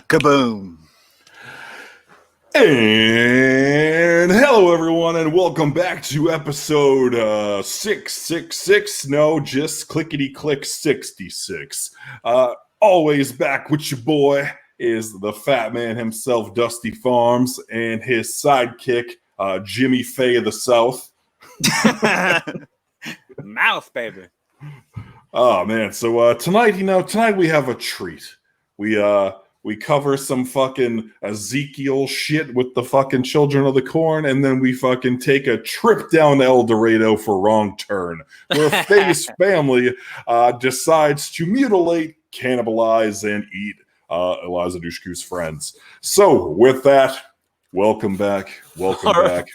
Kaboom. And hello, everyone, and welcome back to episode 666. No, just clickety-click 66. Always back with your boy is the fat man himself, Dusty Farms, and his sidekick, Jimmy Faye of the South. Mouth, baby. Oh, man. So tonight we have a treat. We cover some fucking Ezekiel shit with the fucking Children of the Corn, and then we fucking take a trip down to El Dorado for Wrong Turn, where Faye's family decides to mutilate, cannibalize, and eat Eliza Dushku's friends. So, with that, welcome back.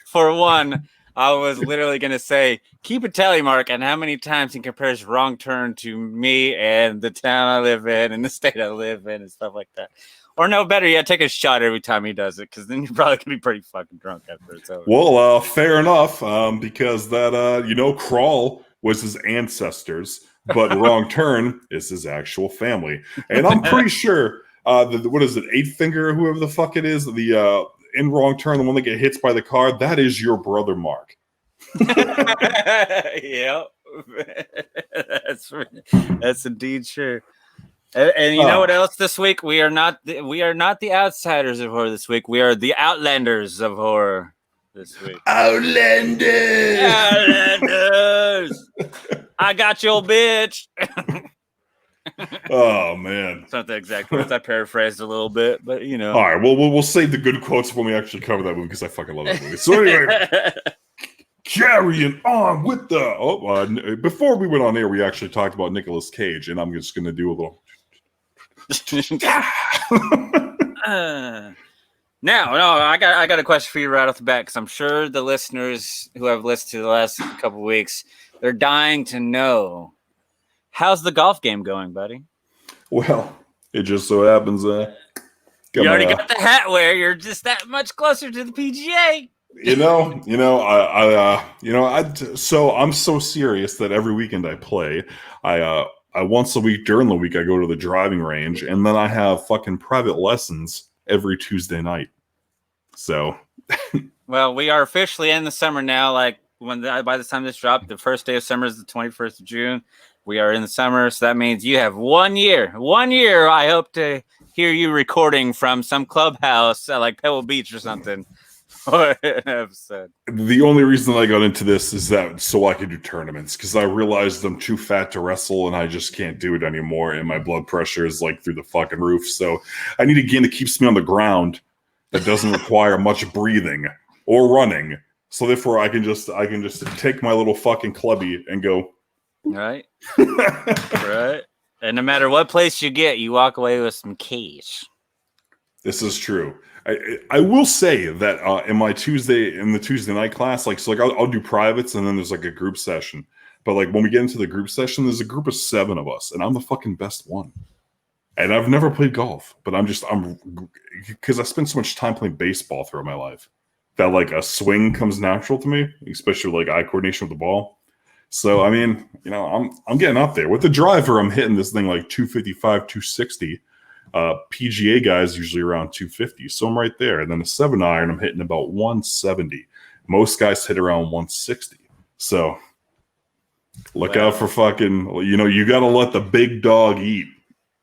For one, I was literally going to say, keep a tally mark on how many times he compares Wrong Turn to me and the town I live in and the state I live in and stuff like that. Or no, better yet, take a shot every time he does it, because then you're probably going to be pretty fucking drunk after it's over. Well, fair enough, because that, Crawl was his ancestors, but Wrong Turn is his actual family. And I'm pretty sure, what is it, Eight Finger, whoever the fuck it is, in Wrong Turn, the one that get hits by the car, that is your brother Mark. Yep. That's indeed true. And you know what else this week? We are not the outsiders of horror this week. We are the outlanders of horror this week. Outlanders! I got your bitch. Oh, man. It's not the exact words. I paraphrased a little bit, but you know. All right, well, we'll save the good quotes when we actually cover that movie, because I fucking love that movie. So anyway, carrying on with the... before we went on air, we actually talked about Nicolas Cage, and I'm just going to do a little... I got a question for you right off the bat, because I'm sure the listeners who have listened to the last couple of weeks, they're dying to know, how's the golf game going, buddy? Well, it just so happens you already got the hat wear. You're just that much closer to the PGA. So I'm so serious that every weekend I play, I once a week during the week I go to the driving range, and then I have fucking private lessons every Tuesday night. So, well, we are officially in the summer now. Like by the time this dropped, the first day of summer is the 21st of June. We are in the summer, so that means you have 1 year. 1 year, I hope to hear you recording from some clubhouse like Pebble Beach or something. For an episode. The only reason I got into this is that so I could do tournaments, because I realized I'm too fat to wrestle and I just can't do it anymore, and my blood pressure is like through the fucking roof. So I need a game that keeps me on the ground that doesn't require much breathing or running. So therefore I can just take my little fucking clubby and go. Right. Right. And no matter what place you get, you walk away with some cash. This is true. I will say that in the Tuesday night class, I'll do privates, and then there's like a group session. But like when we get into the group session, there's a group of 7 of us, and I'm the fucking best one. And I've never played golf, but I'm because I spent so much time playing baseball throughout my life that like a swing comes natural to me, especially like eye coordination with the ball. So I mean, I'm getting up there with the driver. I'm hitting this thing like 255, 260. PGA guys usually around 250, so I'm right there. And then the 7-iron, I'm hitting about 170. Most guys hit around 160. So look out for fucking, you got to let the big dog eat.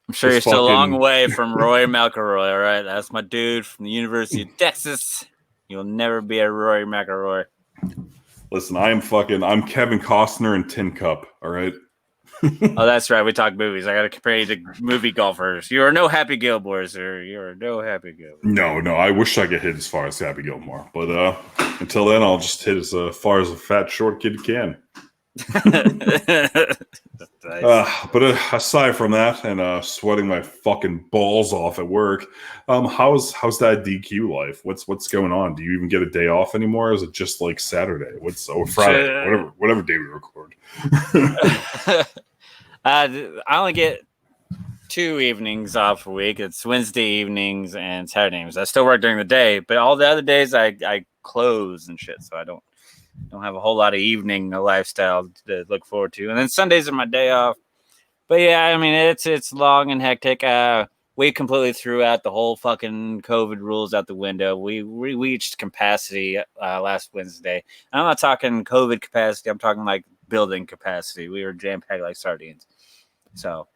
I'm sure you're still a long way from Rory McIlroy, all right? That's my dude from the University of Texas. You'll never be a Rory McIlroy. Listen, I'm Kevin Costner and Tin Cup, all right? Oh, that's right. We talk movies. I got to compare you to movie golfers. You are no Happy Gilmore, sir. You are no Happy Gilmore. No. I wish I could hit as far as Happy Gilmore. But until then, I'll just hit as far as a fat, short kid can. Nice. But aside from that, and sweating my fucking balls off at work, how's that DQ life? What's going on? Do you even get a day off anymore? Or is it just like Saturday? Or Friday? Whatever day we record. I only get 2 evenings off a week. It's Wednesday evenings and Saturday evenings. I still work during the day, but all the other days I close and shit, so I don't have a whole lot of evening lifestyle to look forward to. And then Sundays are my day off. But yeah, I mean it's long and hectic. we completely threw out the whole fucking COVID rules out the window. We reached capacity last Wednesday. And I'm not talking COVID capacity. I'm talking like building capacity. We were jam-packed like sardines. So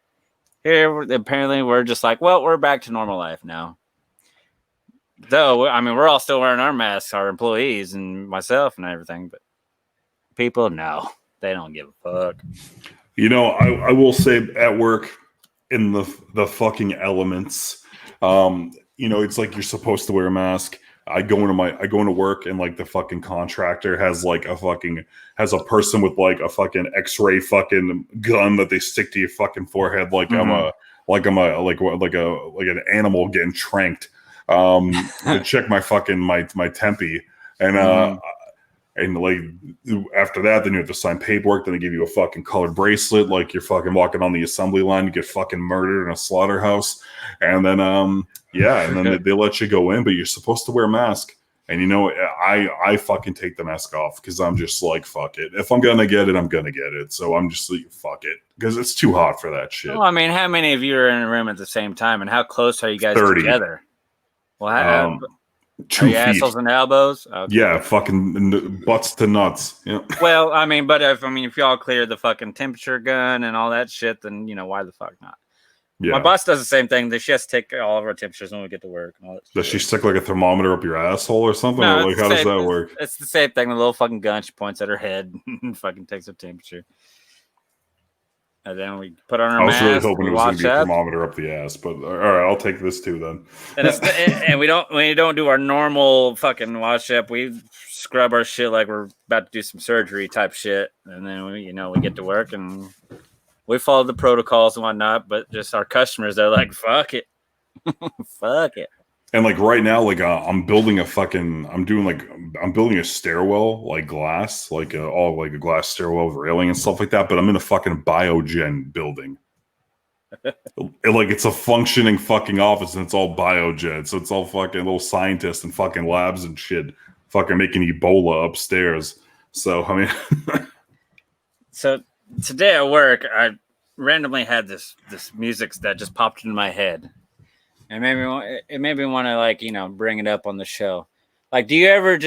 here, apparently, we're just like, well, we're back to normal life now. Though, I mean, we're all still wearing our masks, our employees and myself and everything. But people, no, they don't give a fuck. You know, I will say at work, in the fucking elements, you know, it's like you're supposed to wear a mask. I go into work, and like the fucking contractor has like a person with like a fucking X-ray fucking gun that they stick to your fucking forehead like I'm an animal getting tranked to check my fucking my tempi. And and like after that, then you have to sign paperwork. Then they give you a fucking colored bracelet, like you're fucking walking on the assembly line. You get fucking murdered in a slaughterhouse, and then and then they let you go in, but you're supposed to wear a mask. And you know, I fucking take the mask off because I'm just like, fuck it. If I'm gonna get it, I'm gonna get it. So I'm just like, fuck it, because it's too hot for that shit. Well, I mean, how many of you are in a room at the same time, and how close are you guys 30. together? Well, how 2 are feet. assholes and elbows? Okay. Yeah, fucking butts to nuts. Yeah. Well, I mean, but if y'all clear the fucking temperature gun and all that shit, then you know why the fuck not? Yeah. My boss does the same thing. She has to take all of our temperatures when we get to work and all that. Does she stick like a thermometer up your asshole or something? No, or like how does that work? It's the same thing. The little fucking gun she points at her head and fucking takes her temperature. And then we put on our mask. I was really hoping it was going to be a up. thermometer up the ass, but all right, I'll take this too then. And we don't do our normal fucking wash up. We scrub our shit like we're about to do some surgery type shit, and then we get to work and we follow the protocols and whatnot. But just our customers, they're like, "Fuck it, fuck it." And like right now, like I'm building a stairwell, like glass, like all like a glass stairwell with railing and stuff like that. But I'm in a fucking biogen building. Like it's a functioning fucking office, and it's all biogen. So it's all fucking little scientists and fucking labs and shit, fucking making Ebola upstairs. So I mean, so today at work, I randomly had this music that just popped into my head. It made me want to like, bring it up on the show. Like, do you ever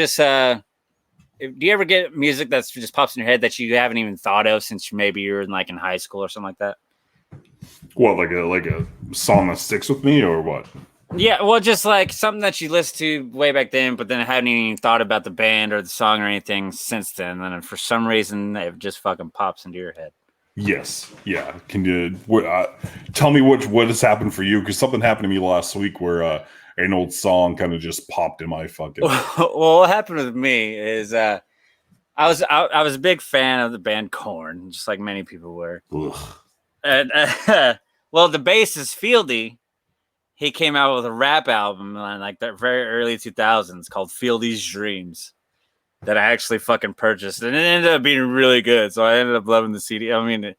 get music that's just pops in your head that you haven't even thought of since maybe you're in high school or something like that? What, like a song that sticks with me or what? Yeah, well, just like something that you listened to way back then, but then I hadn't even thought about the band or the song or anything since then. And then for some reason, it just fucking pops into your head. Yes. Yeah. Can you tell me what has happened for you? Because something happened to me last week where an old song kind of just popped in my fucking. Well, what happened with me is I was a big fan of the band Korn, just like many people were. Ugh. And well, the bassist Fieldy, he came out with a rap album in like the very early 2000s called Fieldy's Dreams. That I actually fucking purchased, and it ended up being really good. So I ended up loving the CD. I mean,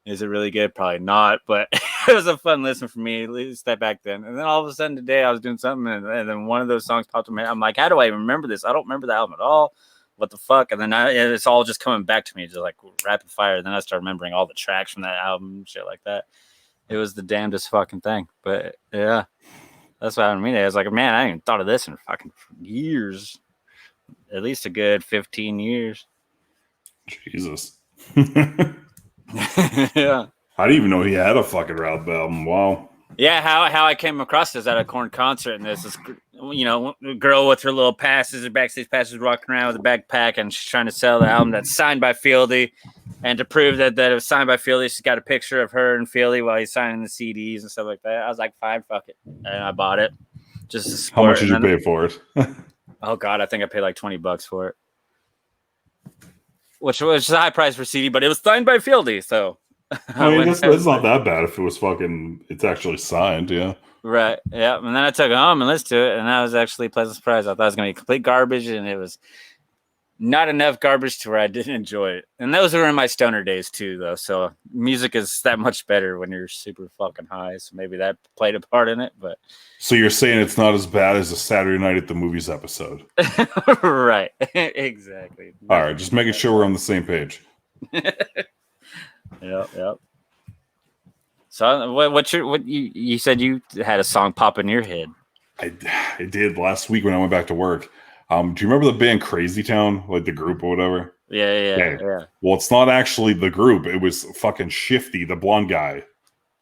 is it really good? Probably not, but it was a fun listen for me, at least that back then. And then all of a sudden today, I was doing something, and then one of those songs popped in my head. I'm like, how do I remember this? I don't remember the album at all. What the fuck? And then it's all just coming back to me, just like rapid fire. And then I started remembering all the tracks from that album, shit like that. It was the damnedest fucking thing. But yeah, that's what happened to me. I was like, man, I hadn't even thought of this in fucking years. At least a good 15 years. Jesus. Yeah. I didn't even know he had a fucking rap album. Wow. Yeah, how I came across this at a Korn concert, and there's this girl with her little passes, her backstage passes, walking around with a backpack, and she's trying to sell the album that's signed by Fieldy. And to prove that it was signed by Fieldy, she's got a picture of her and Fieldy while he's signing the CDs and stuff like that. I was like, fine, fuck it. And I bought it. Just to support. How much did you pay for it? Oh God, I think I paid like $20 for it, which was a high price for CD, but it was signed by Fieldy, so. I mean, it's not that bad if it was it's actually signed, yeah. Right, yeah. And then I took it home and listened to it, and that was actually a pleasant surprise. I thought it was going to be complete garbage, and it was not enough garbage to where I didn't enjoy it. And those were in my stoner days too, though. So music is that much better when you're super fucking high. So maybe that played a part in it. But so you're saying it's not as bad as a Saturday Night at the Movies episode, right? Exactly. All right, just making sure we're on the same page. Yep. So what you said you had a song pop in your head? I did last week when I went back to work. Do you remember the band Crazy Town, like the group or whatever? Yeah. Well, it's not actually the group. It was fucking Shifty, the blonde guy.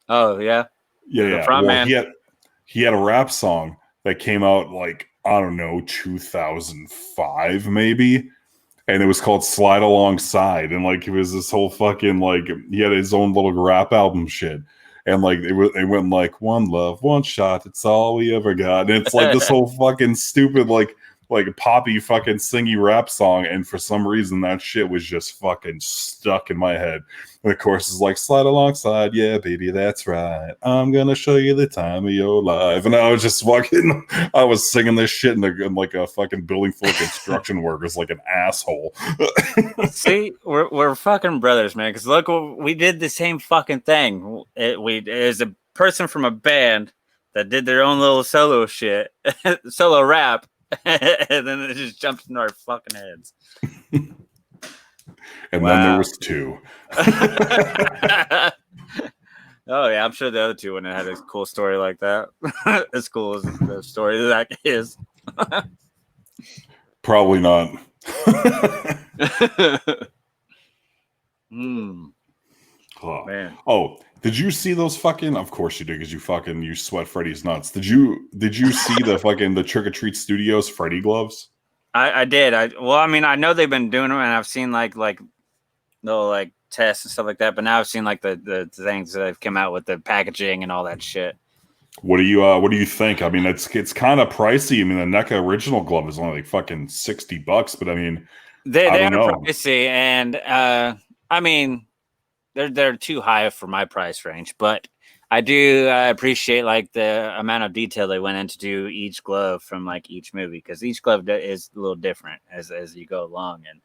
Oh yeah. The front Well, man. he had a rap song that came out like I don't know 2005 maybe, and it was called Slide Alongside, and like it was this whole fucking like he had his own little rap album shit. And like it went like one love, one shot. It's all we ever got. And it's like this whole fucking stupid like poppy fucking singy rap song. And for some reason that shit was just fucking stuck in my head. And the chorus is like slide alongside, yeah, baby, that's right. I'm gonna show you the time of your life. And I was just fucking, I was singing this shit in like a fucking building full of construction workers, like an asshole. See, we're fucking brothers, man. Because look, we did the same fucking thing. There's a person from a band that did their own little solo shit, solo rap, and then it just jumped into our fucking heads. And then there was two. Oh yeah, I'm sure the other two wouldn't have had a cool story like that. As cool as the story that is. Probably not. Oh, man. Oh, did you see those fucking? Of course you did, because you sweat Freddy's nuts. Did you see the fucking the Trick or Treat Studios Freddy gloves? I did. I mean, I know they've been doing them, and I've seen like little like tests and stuff like that. But now I've seen like the things that have come out with the packaging and all that shit. What do you think? I mean, it's kind of pricey. I mean, the NECA original glove is only like fucking $60, but I mean, they are pricey, and I mean, they're too high for my price range. But I do appreciate like the amount of detail they went into do each glove from like each movie, because each glove is a little different as you go along, and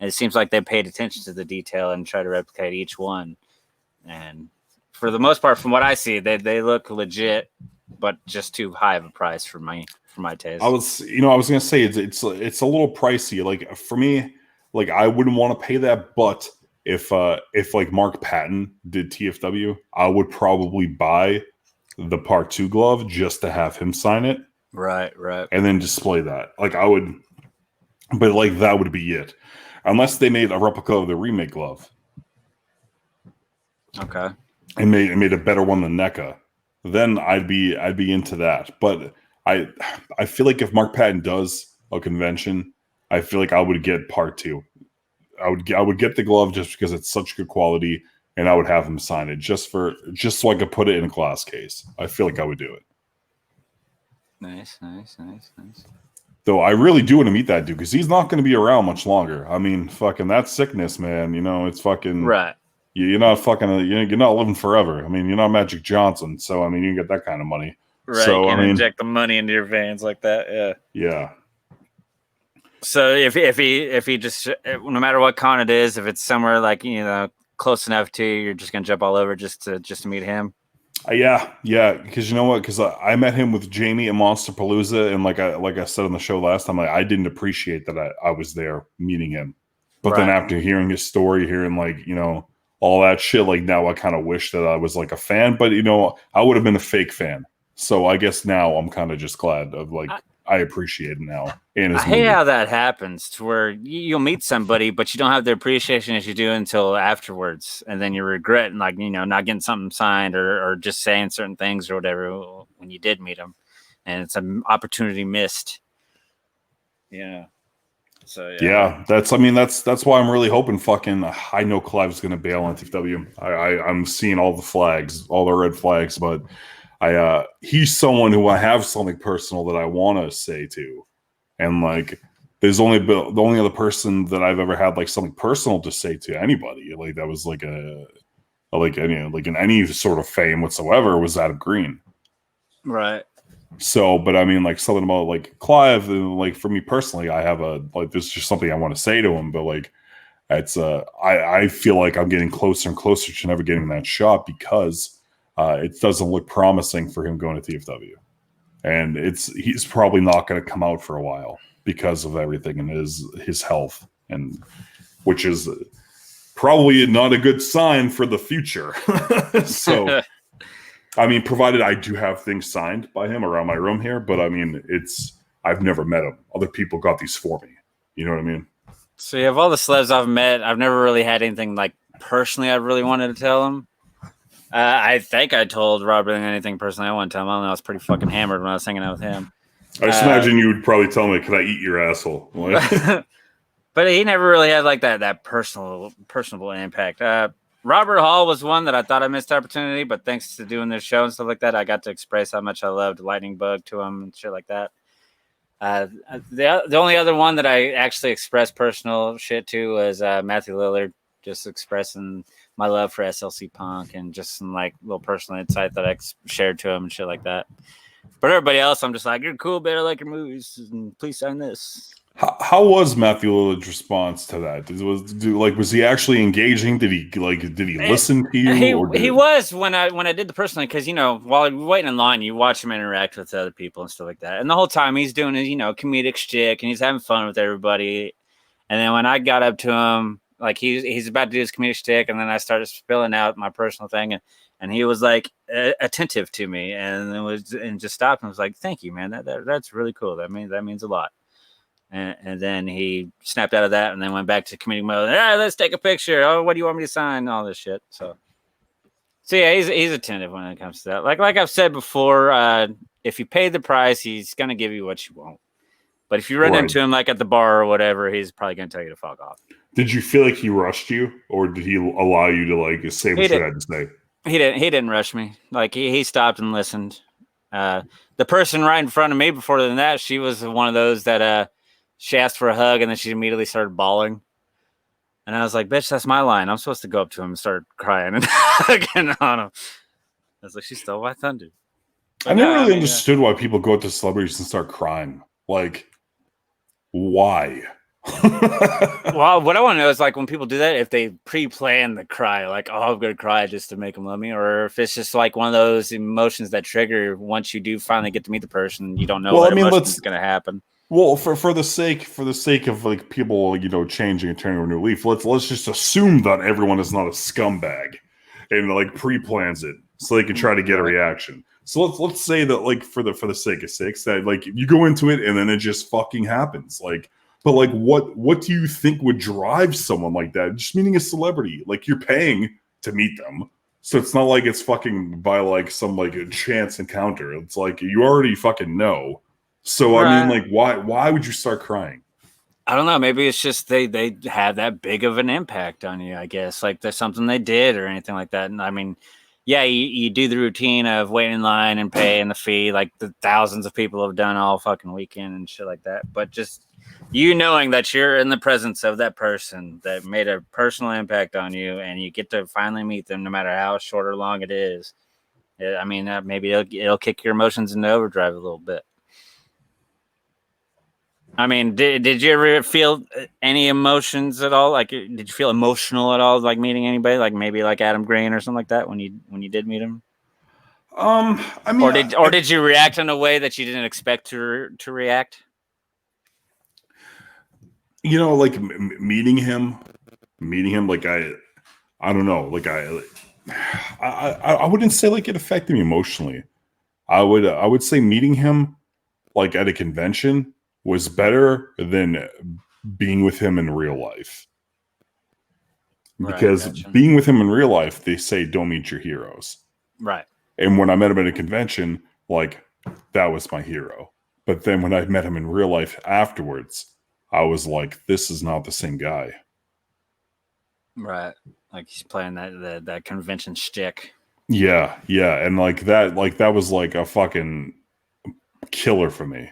it seems like they paid attention to the detail and try to replicate each one. And for the most part, from what I see, they look legit, but just too high of a price for my taste. I was gonna say it's a little pricey. Like for me, like I wouldn't want to pay that, but if like Mark Patton did TFW, I would probably buy the Part 2 glove just to have him sign it. Right. And then display that. Like I would, but like that would be it. Unless they made a replica of the remake glove. Okay. And made a better one than NECA, then I'd be into that. But I feel like if Mark Patton does a convention, I feel like I would get Part 2. I would get the glove just because it's such good quality, and I would have him sign it just so I could put it in a glass case. I feel like I would do it. Nice. Though I really do want to meet that dude, because he's not going to be around much longer. I mean, fucking that sickness, man. You know, it's fucking right. You're not fucking. You're not living forever. I mean, you're not Magic Johnson, so I mean, you can get that kind of money. Right. So you can I mean, inject the money into your veins like that. Yeah. Yeah. So if he just, no matter what con it is, if it's somewhere like, you know, close enough to you, you're just gonna jump all over just to meet him. Yeah. Because you know what? Because I met him with Jamie at Monster Palooza, and like I said on the show last time, I didn't appreciate that I was there meeting him. But then after hearing his story, hearing like, you know, all that shit, like now I kind of wish that I was like a fan, but you know, I would have been a fake fan. So I guess now I'm kind of just glad of like I appreciate it now. I hate how that happens, to where you'll meet somebody, but you don't have the appreciation as you do until afterwards, and then you regret, like, you know, not getting something signed or just saying certain things or whatever when you did meet them, and it's an opportunity missed. Yeah. So yeah, that's why I'm really hoping fucking I know Clive's gonna bail on TFW. I'm seeing all the flags, all the red flags, but he's someone who I have something personal that I want to say to, and like there's the only other person that I've ever had like something personal to say to anybody like that was like in any sort of fame whatsoever was Adam Green. Right. So, but I mean, like something about like Clive, like for me personally, I have there's just something I want to say to him, but like it's I feel like I'm getting closer and closer to never getting that shot, because it doesn't look promising for him going to TFW, and he's probably not going to come out for a while because of everything in his health, and which is probably not a good sign for the future. So I mean, provided I do have things signed by him around my room here, but I mean, I've never met him. Other people got these for me. You know what I mean? So you have all the celebs I've met. I've never really had anything like personally I really wanted to tell them. I think I told Robert anything personally I wanted to tell him. I was pretty fucking hammered when I was hanging out with him. I just imagine you would probably tell me, "Can I eat your asshole?" But he never really had like that personable impact. Robert Hall was one that I thought I missed the opportunity, but thanks to doing this show and stuff like that, I got to express how much I loved Lightning Bug to him and shit like that. The only other one that I actually expressed personal shit to was Matthew Lillard, just expressing my love for SLC Punk and just some like little personal insight that I shared to him and shit like that. But everybody else, I'm just like, you're cool, man. I like your movies, and please sign this. How was Matthew Lillard's response to that? Was he actually engaging? Did he listen to you? He was when I did the personally, because while you're waiting in line, you watch him interact with other people and stuff like that, and the whole time he's doing his comedic shtick and he's having fun with everybody. And then when I got up to him, like he's about to do his comedic shtick, and then I started spilling out my personal thing, and he was like attentive to me, and just stopped and was like, "Thank you, man. That's really cool. That means a lot." And then he snapped out of that and then went back to comedic mode. Let's take a picture. Oh, what do you want me to sign? All this shit. So yeah, he's attentive when it comes to that. Like I've said before, if you pay the price, he's gonna give you what you want. But if you run into him like at the bar or whatever, he's probably gonna tell you to fuck off. Did you feel like he rushed you, or did he allow you to like say what you had to say? He didn't rush me. Like he stopped and listened. The person right in front of me before than that, she was one of those that she asked for a hug and then she immediately started bawling. And I was like, bitch, that's my line. I'm supposed to go up to him and start crying and hugging on him. I was like, she stole my thunder. I never really understood why people go up to celebrities and start crying. Like, why? Well, what I want to know is like when people do that, if they pre-plan the cry, like, oh, I'm going to cry just to make them love me, or if it's just like one of those emotions that trigger once you do finally get to meet the person, you don't know what emotion's going to happen. Well, for the sake of like people changing and turning over a new leaf, let's just assume that everyone is not a scumbag and like pre-plans it so they can try to get a reaction. So let's say that like for the sake of sakes that like you go into it and then it just fucking happens. Like, but like what do you think would drive someone like that? Just meeting a celebrity, like you're paying to meet them. So it's not like it's fucking by like some like a chance encounter. It's like you already fucking know. So right. I mean, like, why would you start crying? I don't know. Maybe it's just they have that big of an impact on you, I guess. Like there's something they did or anything like that. And I mean, yeah, you do the routine of waiting in line and paying the fee like the thousands of people have done all fucking weekend and shit like that. But just knowing that you're in the presence of that person that made a personal impact on you and you get to finally meet them no matter how short or long it is. I mean, maybe it'll kick your emotions into overdrive a little bit. I mean, did you ever feel any emotions at all? Like, did you feel emotional at all, like meeting anybody, like maybe like Adam Green or something like that when you did meet him? I mean, did you react in a way that you didn't expect to react? Like meeting him, like I don't know, like I wouldn't say like it affected me emotionally. I would say meeting him like at a convention was better than being with him in real life. Because being with him in real life, they say don't meet your heroes. Right. And when I met him at a convention, like that was my hero. But then when I met him in real life afterwards, I was like, this is not the same guy. Right. Like he's playing that convention shtick. Yeah. And that was like a fucking killer for me.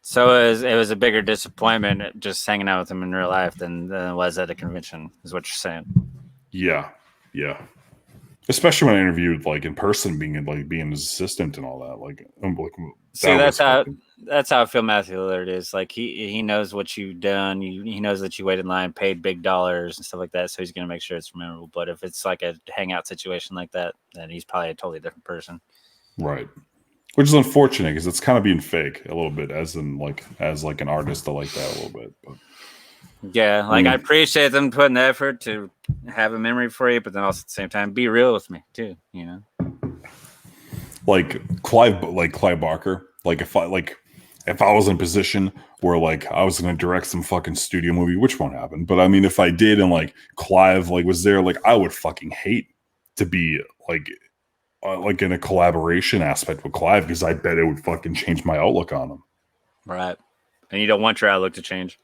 So it was a bigger disappointment just hanging out with him in real life than it was at a convention, is what you're saying. Yeah. Especially when I interviewed like in person, being his assistant and all that. Like, see, that's how I feel Matthew Lillard is. Like he knows what you've done. He knows that you waited in line, paid big dollars and stuff like that. So he's gonna make sure it's memorable. But if it's like a hangout situation like that, then he's probably a totally different person. Right. Which is unfortunate because it's kind of being fake a little bit, as an artist. I like that a little bit. But. Yeah, I appreciate them putting the effort to have a memory for you, but then also at the same time be real with me too. like Clive Barker. Like if I was in a position where like I was going to direct some fucking studio movie, which won't happen, but I mean, if I did and like Clive like was there, like I would fucking hate to be like in a collaboration aspect with Clive because I bet it would fucking change my outlook on him. Right. And you don't want your outlook to change.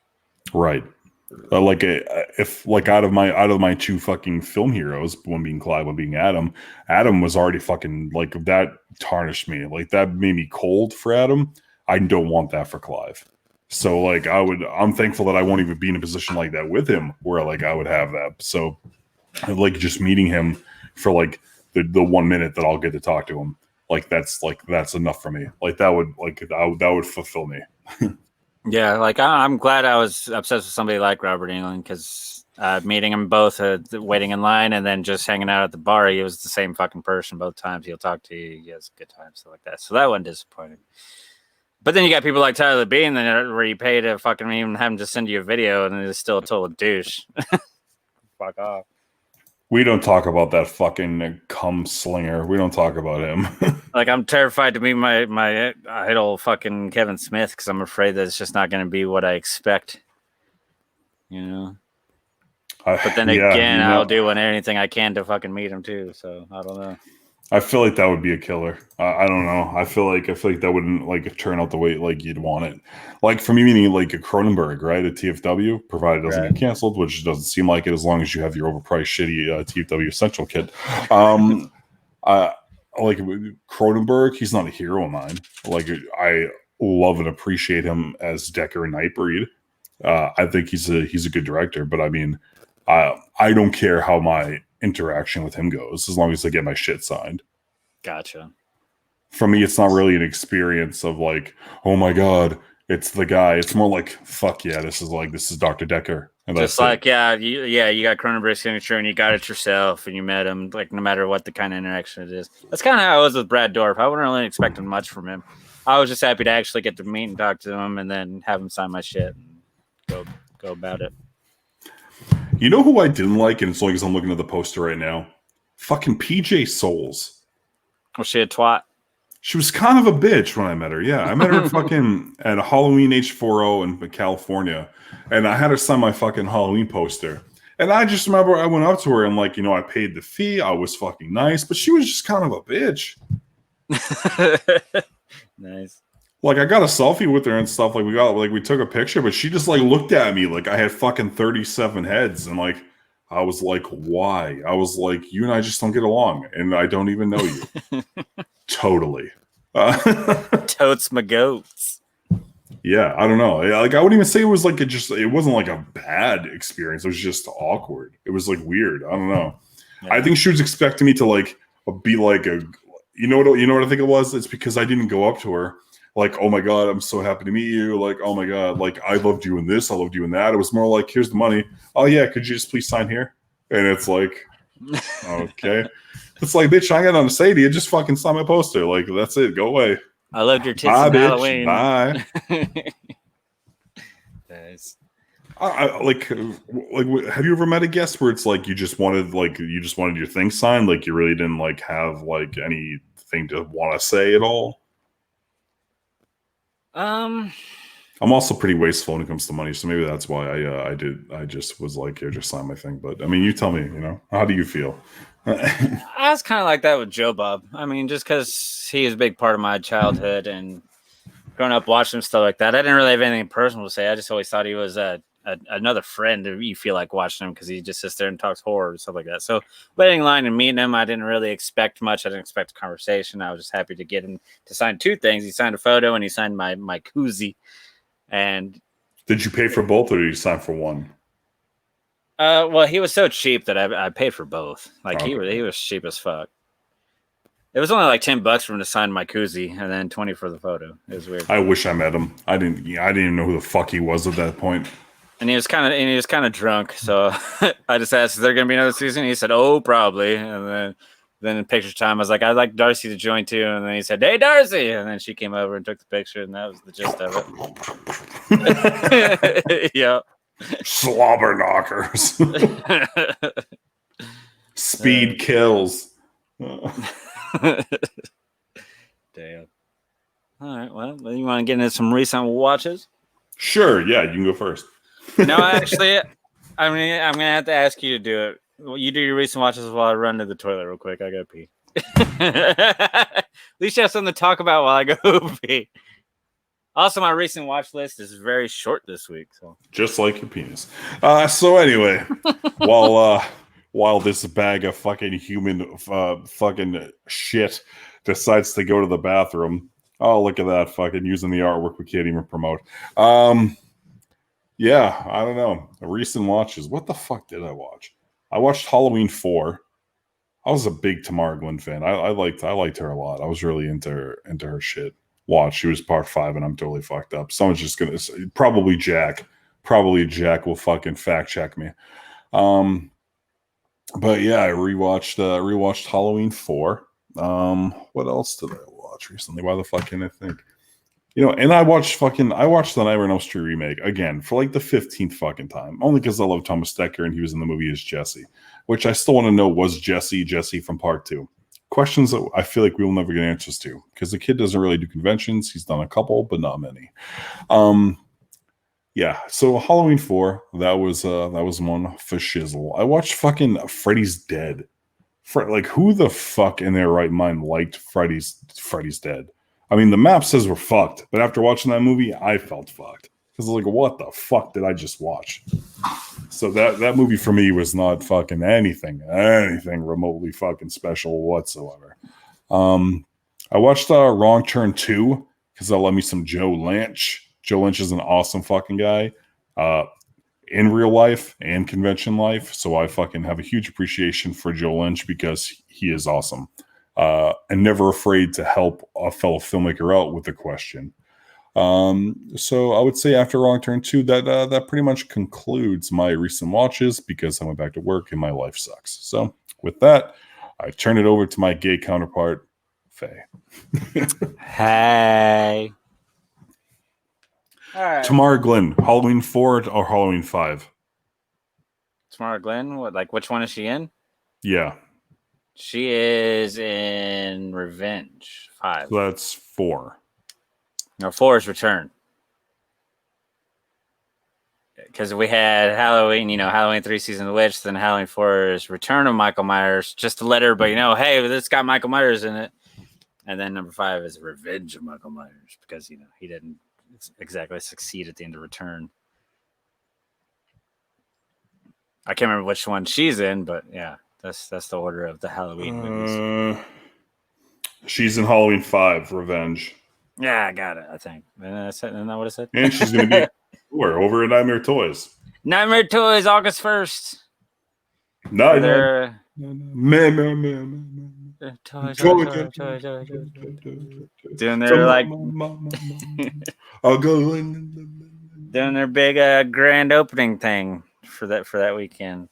Right. If like out of my two fucking film heroes, one being Clive, one being Adam was already fucking like that tarnished me. Like that made me cold for Adam. I don't want that for Clive. So like I'm thankful that I won't even be in a position like that with him where like I would have that. So like just meeting him for like the 1 minute that I'll get to talk to him, that's enough for me. Like that would fulfill me. Yeah, like I'm glad I was obsessed with somebody like Robert Englund because meeting him both waiting in line and then just hanging out at the bar, he was the same fucking person both times. He'll talk to you, he has a good time, stuff like that. So that wasn't disappointing. But then you got people like Tyler Bean where you pay to fucking even have him just send you a video and it's still a total douche. Fuck off. We don't talk about that fucking cum slinger. We don't talk about him. Like I'm terrified to meet my idol fucking Kevin Smith because I'm afraid that it's just not going to be what I expect. You know. But then again, I'll do anything I can to fucking meet him too. So I don't know. I feel like that would be a killer. I don't know. I feel like that wouldn't like turn out the way like you'd want it. Like for me, meaning like a Cronenberg, right? A TFW, provided it doesn't get canceled, which doesn't seem like it as long as you have your overpriced shitty TFW Essential kit. Like Cronenberg, he's not a hero of mine. Like I love and appreciate him as Decker and Nightbreed. I think he's a good director, but I mean, I don't care how my interaction with him goes as long as I get my shit signed. Gotcha. For me, it's not really an experience of like, oh my god, it's the guy. It's more like, fuck yeah, this is Dr. Decker. And just like, you got Cronenberg's signature and you got it yourself and you met him, like no matter what the kind of interaction it is. That's kind of how I was with Brad Dourif. I wasn't really expecting much from him. I was just happy to actually get to meet and talk to him and then have him sign my shit and go about it. You know who I didn't like, and as long as I'm looking at the poster right now, fucking PJ Souls. Was she a twat? She was kind of a bitch when I met her. Yeah, I met her fucking at a Halloween H40 in California, and I had her sign my fucking Halloween poster. And I just remember I went up to her and like, I paid the fee. I was fucking nice, but she was just kind of a bitch. Nice. Like I got a selfie with her and stuff. Like we took a picture, but she just like looked at me like I had fucking 37 heads, and like I was like, why? I was like, you and I just don't get along, and I don't even know you. Totally. Totes my goats. Yeah, I don't know. Like I wouldn't even say it was like it wasn't like a bad experience. It was just awkward. It was like weird. I don't know. Yeah. I think she was expecting me to like be like a you know what I think it was? It's because I didn't go up to her. Like, oh my god, I'm so happy to meet you. Like, oh my god, like I loved you in this, I loved you in that. It was more like, here's the money. Oh yeah, could you just please sign here? And it's like, okay. It's like, bitch, I got nothing to say to you. Just fucking sign my poster. Like, that's it. Go away. I loved your tits on Halloween. Bye. Nice. Like, have you ever met a guest where it's like you just wanted your thing signed, like you really didn't like have like anything to want to say at all? I'm also pretty wasteful when it comes to money, so maybe that's why I just was like, here, just sign my thing. But I mean, you tell me, how do you feel? I was kind of like that with Joe Bob. I mean, just because he is a big part of my childhood and growing up watching stuff like that, I didn't really have anything personal to say. I just always thought he was another friend. You feel like watching him because he just sits there and talks horror and stuff like that. So waiting in line and meeting him, I didn't really expect much. I didn't expect a conversation. I was just happy to get him to sign two things. He signed a photo and he signed my koozie. And did you pay for both or did you sign for one? Well, he was so cheap that I paid for both. Like he was cheap as fuck. It was only like $10 for him to sign my koozie, and then $20 for the photo. It was weird. I wish I met him. I didn't even know who the fuck he was at that point. And he was kind of drunk, so I just asked, "Is there going to be another season?" He said, "Oh, probably." And then in picture time, I was like, "I'd like Darcy to join too." And then he said, "Hey, Darcy!" And then she came over and took the picture, and that was the gist of it. Yeah. Slobber knockers. Speed kills. Damn. All right. Well, you want to get into some recent watches? Sure. Yeah, you can go first. No, actually, I'm gonna have to ask you to do it. Well, you do your recent watches while I run to the toilet real quick. I gotta pee. At least you have something to talk about while I go pee. Also, my recent watch list is very short this week. So Just like your penis. So anyway, while this bag of fucking human fucking shit decides to go to the bathroom, oh look at that, fucking using the artwork we can't even promote. Yeah, I don't know. Recent watches. What the fuck did I watch? I watched Halloween 4. I was a big Tamara Glenn fan. I liked her a lot. I was really into her shit. Watch, she was part 5, and I'm totally fucked up. Someone's just gonna say, probably Jack will fucking fact check me. But yeah, I rewatched Halloween 4. What else did I watch recently? Why the fuck can't I think? You know, and I watched the Nightmare on Elm Street remake again for like the 15th fucking time. Only because I love Thomas Dekker and he was in the movie as Jesse, which I still want to know, was Jesse from part 2? Questions that I feel like we will never get answers to because the kid doesn't really do conventions. He's done a couple, but not many. Yeah. So Halloween 4, that was one for shizzle. I watched fucking Freddy's Dead. Like, who the fuck in their right mind liked Freddy's Dead? I mean, the map says we're fucked, but after watching that movie, I felt fucked because like, what the fuck did I just watch? So that movie for me was not fucking anything remotely fucking special whatsoever. I watched Wrong Turn 2 because that let me some Joe Lynch. Joe Lynch is an awesome fucking guy in real life and convention life. So I fucking have a huge appreciation for Joe Lynch because he is awesome and never afraid to help a fellow filmmaker out with a question. So I would say after Wrong Turn 2, that pretty much concludes my recent watches because I went back to work and my life sucks. So with that, I turn it over to my gay counterpart, Faye. hey. All right. Tamara Glenn, Halloween 4 or Halloween 5? Tamara Glenn, which one is she in? Yeah. She is in Revenge 5. So that's 4. No, 4 is Return. Because we had Halloween, Halloween 3 Season of the Witch, then Halloween 4 is Return of Michael Myers, just to let everybody know, hey, this got Michael Myers in it. And then number 5 is Revenge of Michael Myers, because, he didn't exactly succeed at the end of Return. I can't remember which one she's in, but yeah, that's the order of the Halloween movies. She's in Halloween 5, Revenge. Yeah, I got it, I think. Isn't that what it said? And she's going to be over at Nightmare Toys. Nightmare Toys, August 1st. Nightmare. Toys. Doing their I'll go in. Doing their big grand opening thing for that weekend.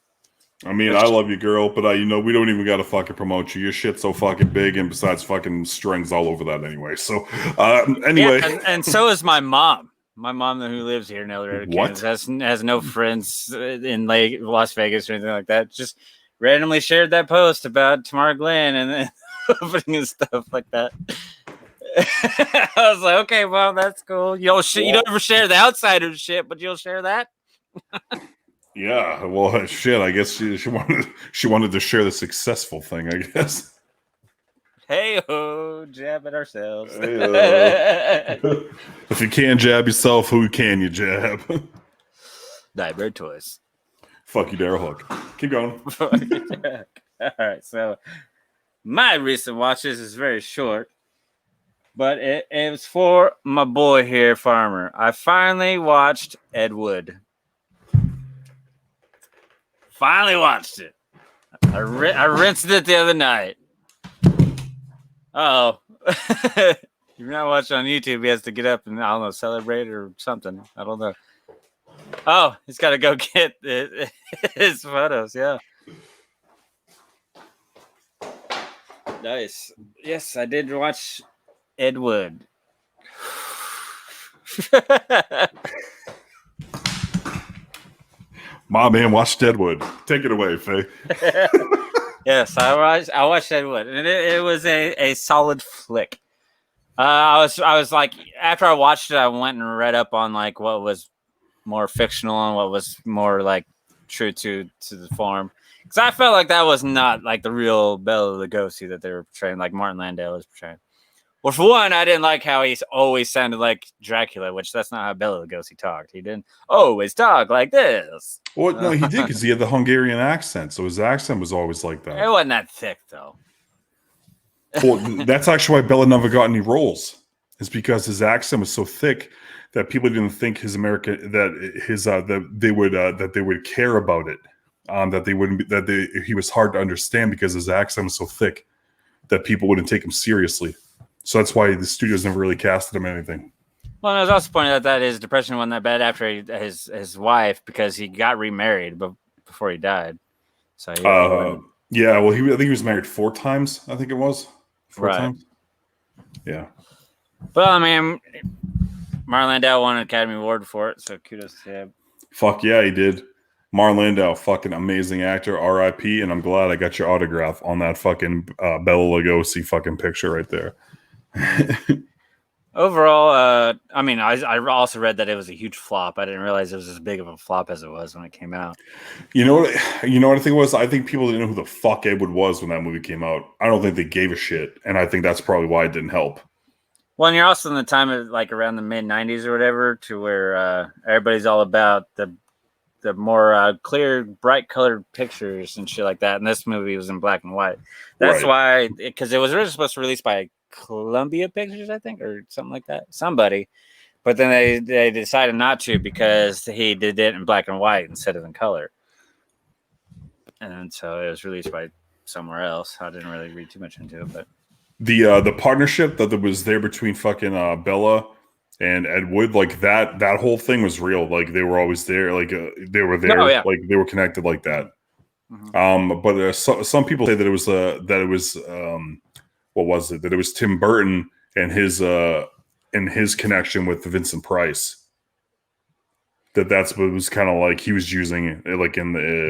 I mean, I love you, girl, but we don't even got to fucking promote you. Your shit's so fucking big, and besides, fucking strings all over that anyway. So, anyway, yeah, and so is my mom. My mom, who lives here in El Dorado, Kansas, has no friends in Las Vegas or anything like that. Just randomly shared that post about Tamara Glenn and then opening and stuff like that. I was like, okay, well, that's cool. You don't ever share the outside of shit, but you'll share that. Yeah, well, shit. I guess she wanted to share the successful thing. I guess. Hey-ho, jab at ourselves. If you can't jab yourself, who can you jab? Nightmare Toys. Fuck you, Daryl Hook. Keep going. All right, so my recent watches is very short, but it was for my boy here, Farmer. I finally watched Ed Wood. Finally watched it. I rinsed it the other night. Oh, if you're not watching on YouTube, he has to get up and, I don't know, celebrate or something. I don't know. Oh, he's got to go get his photos. Yeah. Nice. Yes, I did watch Ed Wood. My man watched Deadwood. Take it away, Faye. Yes, I watched Ed Wood, and it was a solid flick. I was like, after I watched it, I went and read up on like what was more fictional and what was more like true to the form. Because I felt like that was not like the real Bela Lugosi that they were portraying, like Martin Landau was portraying. Well, for one, I didn't like how he always sounded like Dracula, which that's not how Bela Lugosi talked. He didn't always talk like this. Well, no, he did because he had the Hungarian accent, so his accent was always like It that. wasn't that thick though. Well, that's actually why Bella never got any roles. It's because his accent was so thick that people didn't think his American that they would care about it. That they wouldn't be, he was hard to understand because his accent was so thick that people wouldn't take him seriously. So that's why the studios never really casted him in anything. Well, I was also pointing out that his depression wasn't that bad after his wife because he got remarried before he died. So yeah, well, I think he was married 4 times. I think it was 4 Right. times. Yeah. But I mean, Martin Landau won an Academy Award for it, so kudos to him. Fuck yeah, he did. Martin Landau, fucking amazing actor, R.I.P. And I'm glad I got your autograph on that fucking Bela Lugosi fucking picture right there. Overall, I mean, I also read that it was a huge flop. I didn't realize it was as big of a flop as it was when it came out. You know what I think was? I think people didn't know who the fuck Ed Wood was when that movie came out. I don't think they gave a shit, and I think that's probably why it didn't help. Well, and you're also in the time of like around the mid '90s or whatever, to where everybody's all about the more clear, bright colored pictures and shit like that. And this movie was in black and white. That's why, because it was originally supposed to release by Columbia Pictures, I think, or something like that. Somebody, but then they decided not to because he did it in black and white instead of in color. And so it was released by somewhere else. I didn't really read too much into it, but the partnership that was there between fucking Bella and Ed Wood, like that whole thing was real. Like they were always there. Like they were there. Oh, yeah. Like they were connected like that. Mm-hmm. But some people say that it was what was it? That it was Tim Burton and his connection with Vincent Price. That's what was kind of like he was using it like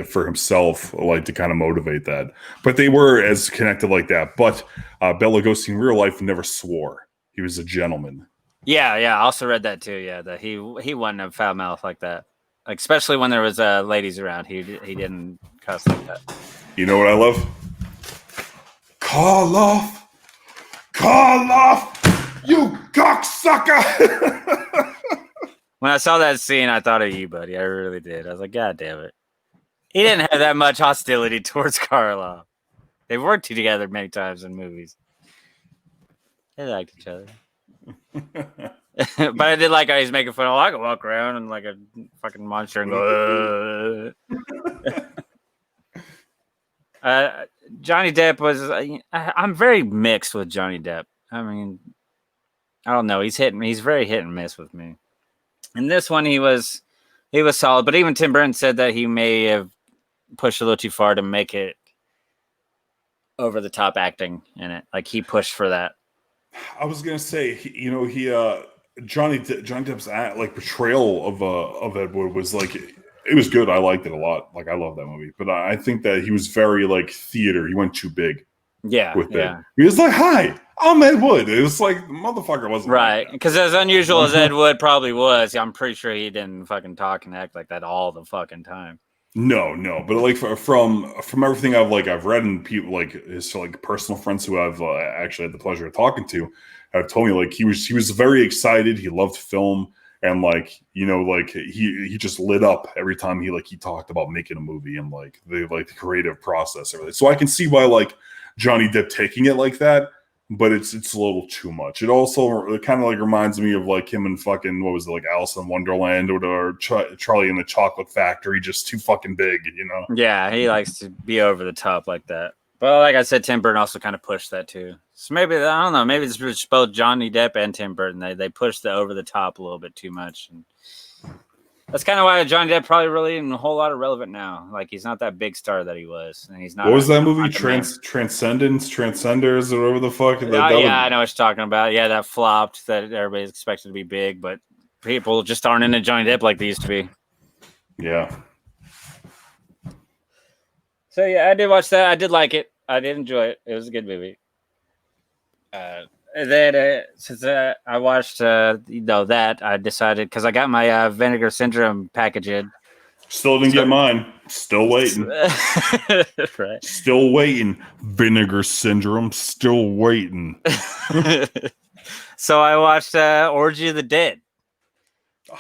for himself, like to kind of motivate that. But they were as connected like that. But Bela Lugosi in real life never swore. He was a gentleman. Yeah. I also read that too. Yeah, that he wasn't a foul mouth like that. Like especially when there was ladies around, he didn't cuss like that. You know what I love? Call off, you cocksucker! When I saw that scene, I thought of you, buddy. I really did. I was like, God damn it. He didn't have that much hostility towards Karloff. They've worked together many times in movies. They liked each other. But I did like how he's making fun of, I can walk around and like a fucking monster and go, Johnny Depp was, I'm very mixed with Johnny Depp. I mean, I don't know. He's very hit and miss with me. And this one, he was solid. But even Tim Burton said that he may have pushed a little too far to make it over the top acting in it. Like he pushed for that. I was gonna say, Johnny Depp's like portrayal of Ed Wood was like it was good. I liked it a lot. Like I love that movie. But I think that he was very like theater. He went too big. Yeah, with yeah. it. He was like, "Hi, I'm Ed Wood." It was like motherfucker wasn't right because as unusual as Ed Wood probably was, I'm pretty sure he didn't fucking talk and act like that all the fucking time. No, but like from everything I've read and people like his like personal friends who I've actually had the pleasure of talking to have told me like he was very excited. He loved film and like he just lit up every time he talked about making a movie and like the creative process and everything. So I can see why like Johnny Depp taking it like that, but it's a little too much. It also kind of like reminds me of like him and fucking what was it like Alice in Wonderland or Charlie in the Chocolate Factory, just too fucking big, you know? Yeah, he likes to be over the top like that. But like I said, Tim Burton also kind of pushed that too. So maybe I don't know. Maybe it's both Johnny Depp and Tim Burton. They pushed the over the top a little bit too much, and that's kind of why Johnny Depp probably really isn't a whole lot of relevant now. Like he's not that big star that he was, and he's not. What was that movie? Transcenders, or whatever the fuck. I know what you're talking about. Yeah, that flopped. That everybody's expected to be big, but people just aren't into Johnny Depp like they used to be. Yeah. So yeah, I did watch that. I did like it. I did enjoy it. It was a good movie. And then since I watched that, I decided because I got my Vinegar Syndrome package in. Still didn't get mine. Still waiting. Right. Still waiting. Vinegar Syndrome. Still waiting. So I watched Orgy of the Dead,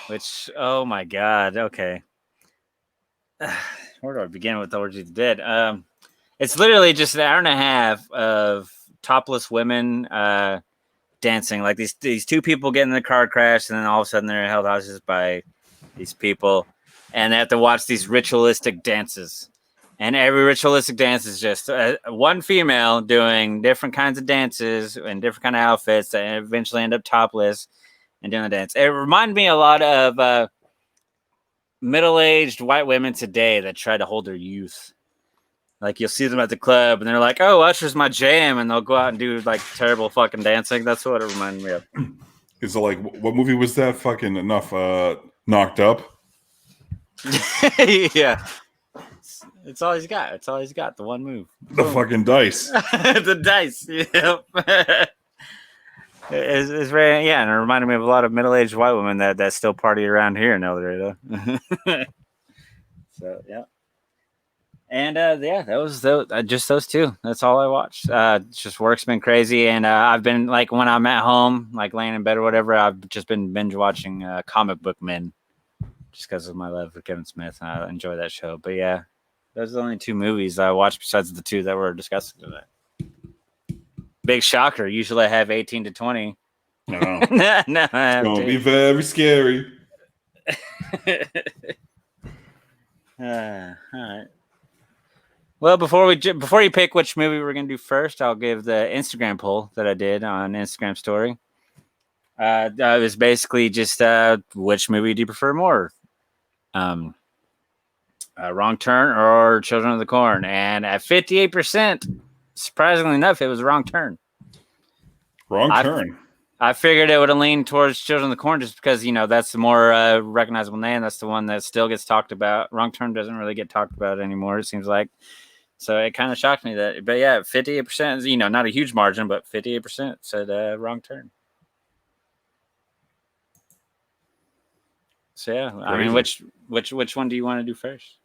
which, oh my God. Okay. Where do I begin with Orgy of the Dead? It's literally just an hour and a half of topless women dancing. Like these two people get in the car crash, and then all of a sudden they're held hostage by these people, and they have to watch these ritualistic dances. And every ritualistic dance is just one female doing different kinds of dances and different kind of outfits that eventually end up topless and doing the dance. It reminded me a lot of middle-aged white women today that try to hold their youth. Like you'll see them at the club and they're like, "Oh, Usher's my jam," and they'll go out and do like terrible fucking dancing. That's what it reminded me of. Is it like, what movie was that? Fucking enough. Knocked Up. Yeah. It's all he's got. It's all he's got. The one move. The fucking dice. The dice. Yep. It's very, and it reminded me of a lot of middle-aged white women that still party around here in El Dorado. So yeah. And that was just those two. That's all I watched. Just work's been crazy, and I've been like when I'm at home, like laying in bed or whatever, I've just been binge watching Comic Book Men, just because of my love for Kevin Smith. And I enjoy that show. But yeah, those are the only two movies I watched besides the two that we're discussing today. Big shocker. Usually I have 18 to 20. No, no, it's gonna be very scary. All right. Well, before you pick which movie we're gonna do first, I'll give the Instagram poll that I did on Instagram story. It was basically just which movie do you prefer more, Wrong Turn or Children of the Corn? And at 58%, surprisingly enough, it was Wrong Turn. Wrong Turn. I figured it would have leaned towards Children of the Corn just because, that's the more recognizable name. That's the one that still gets talked about. Wrong Turn doesn't really get talked about anymore, it seems like. So it kind of shocked me that. But yeah, 58% is, not a huge margin, but 58% said Wrong Turn. So yeah, I mean, which one do you want to do first?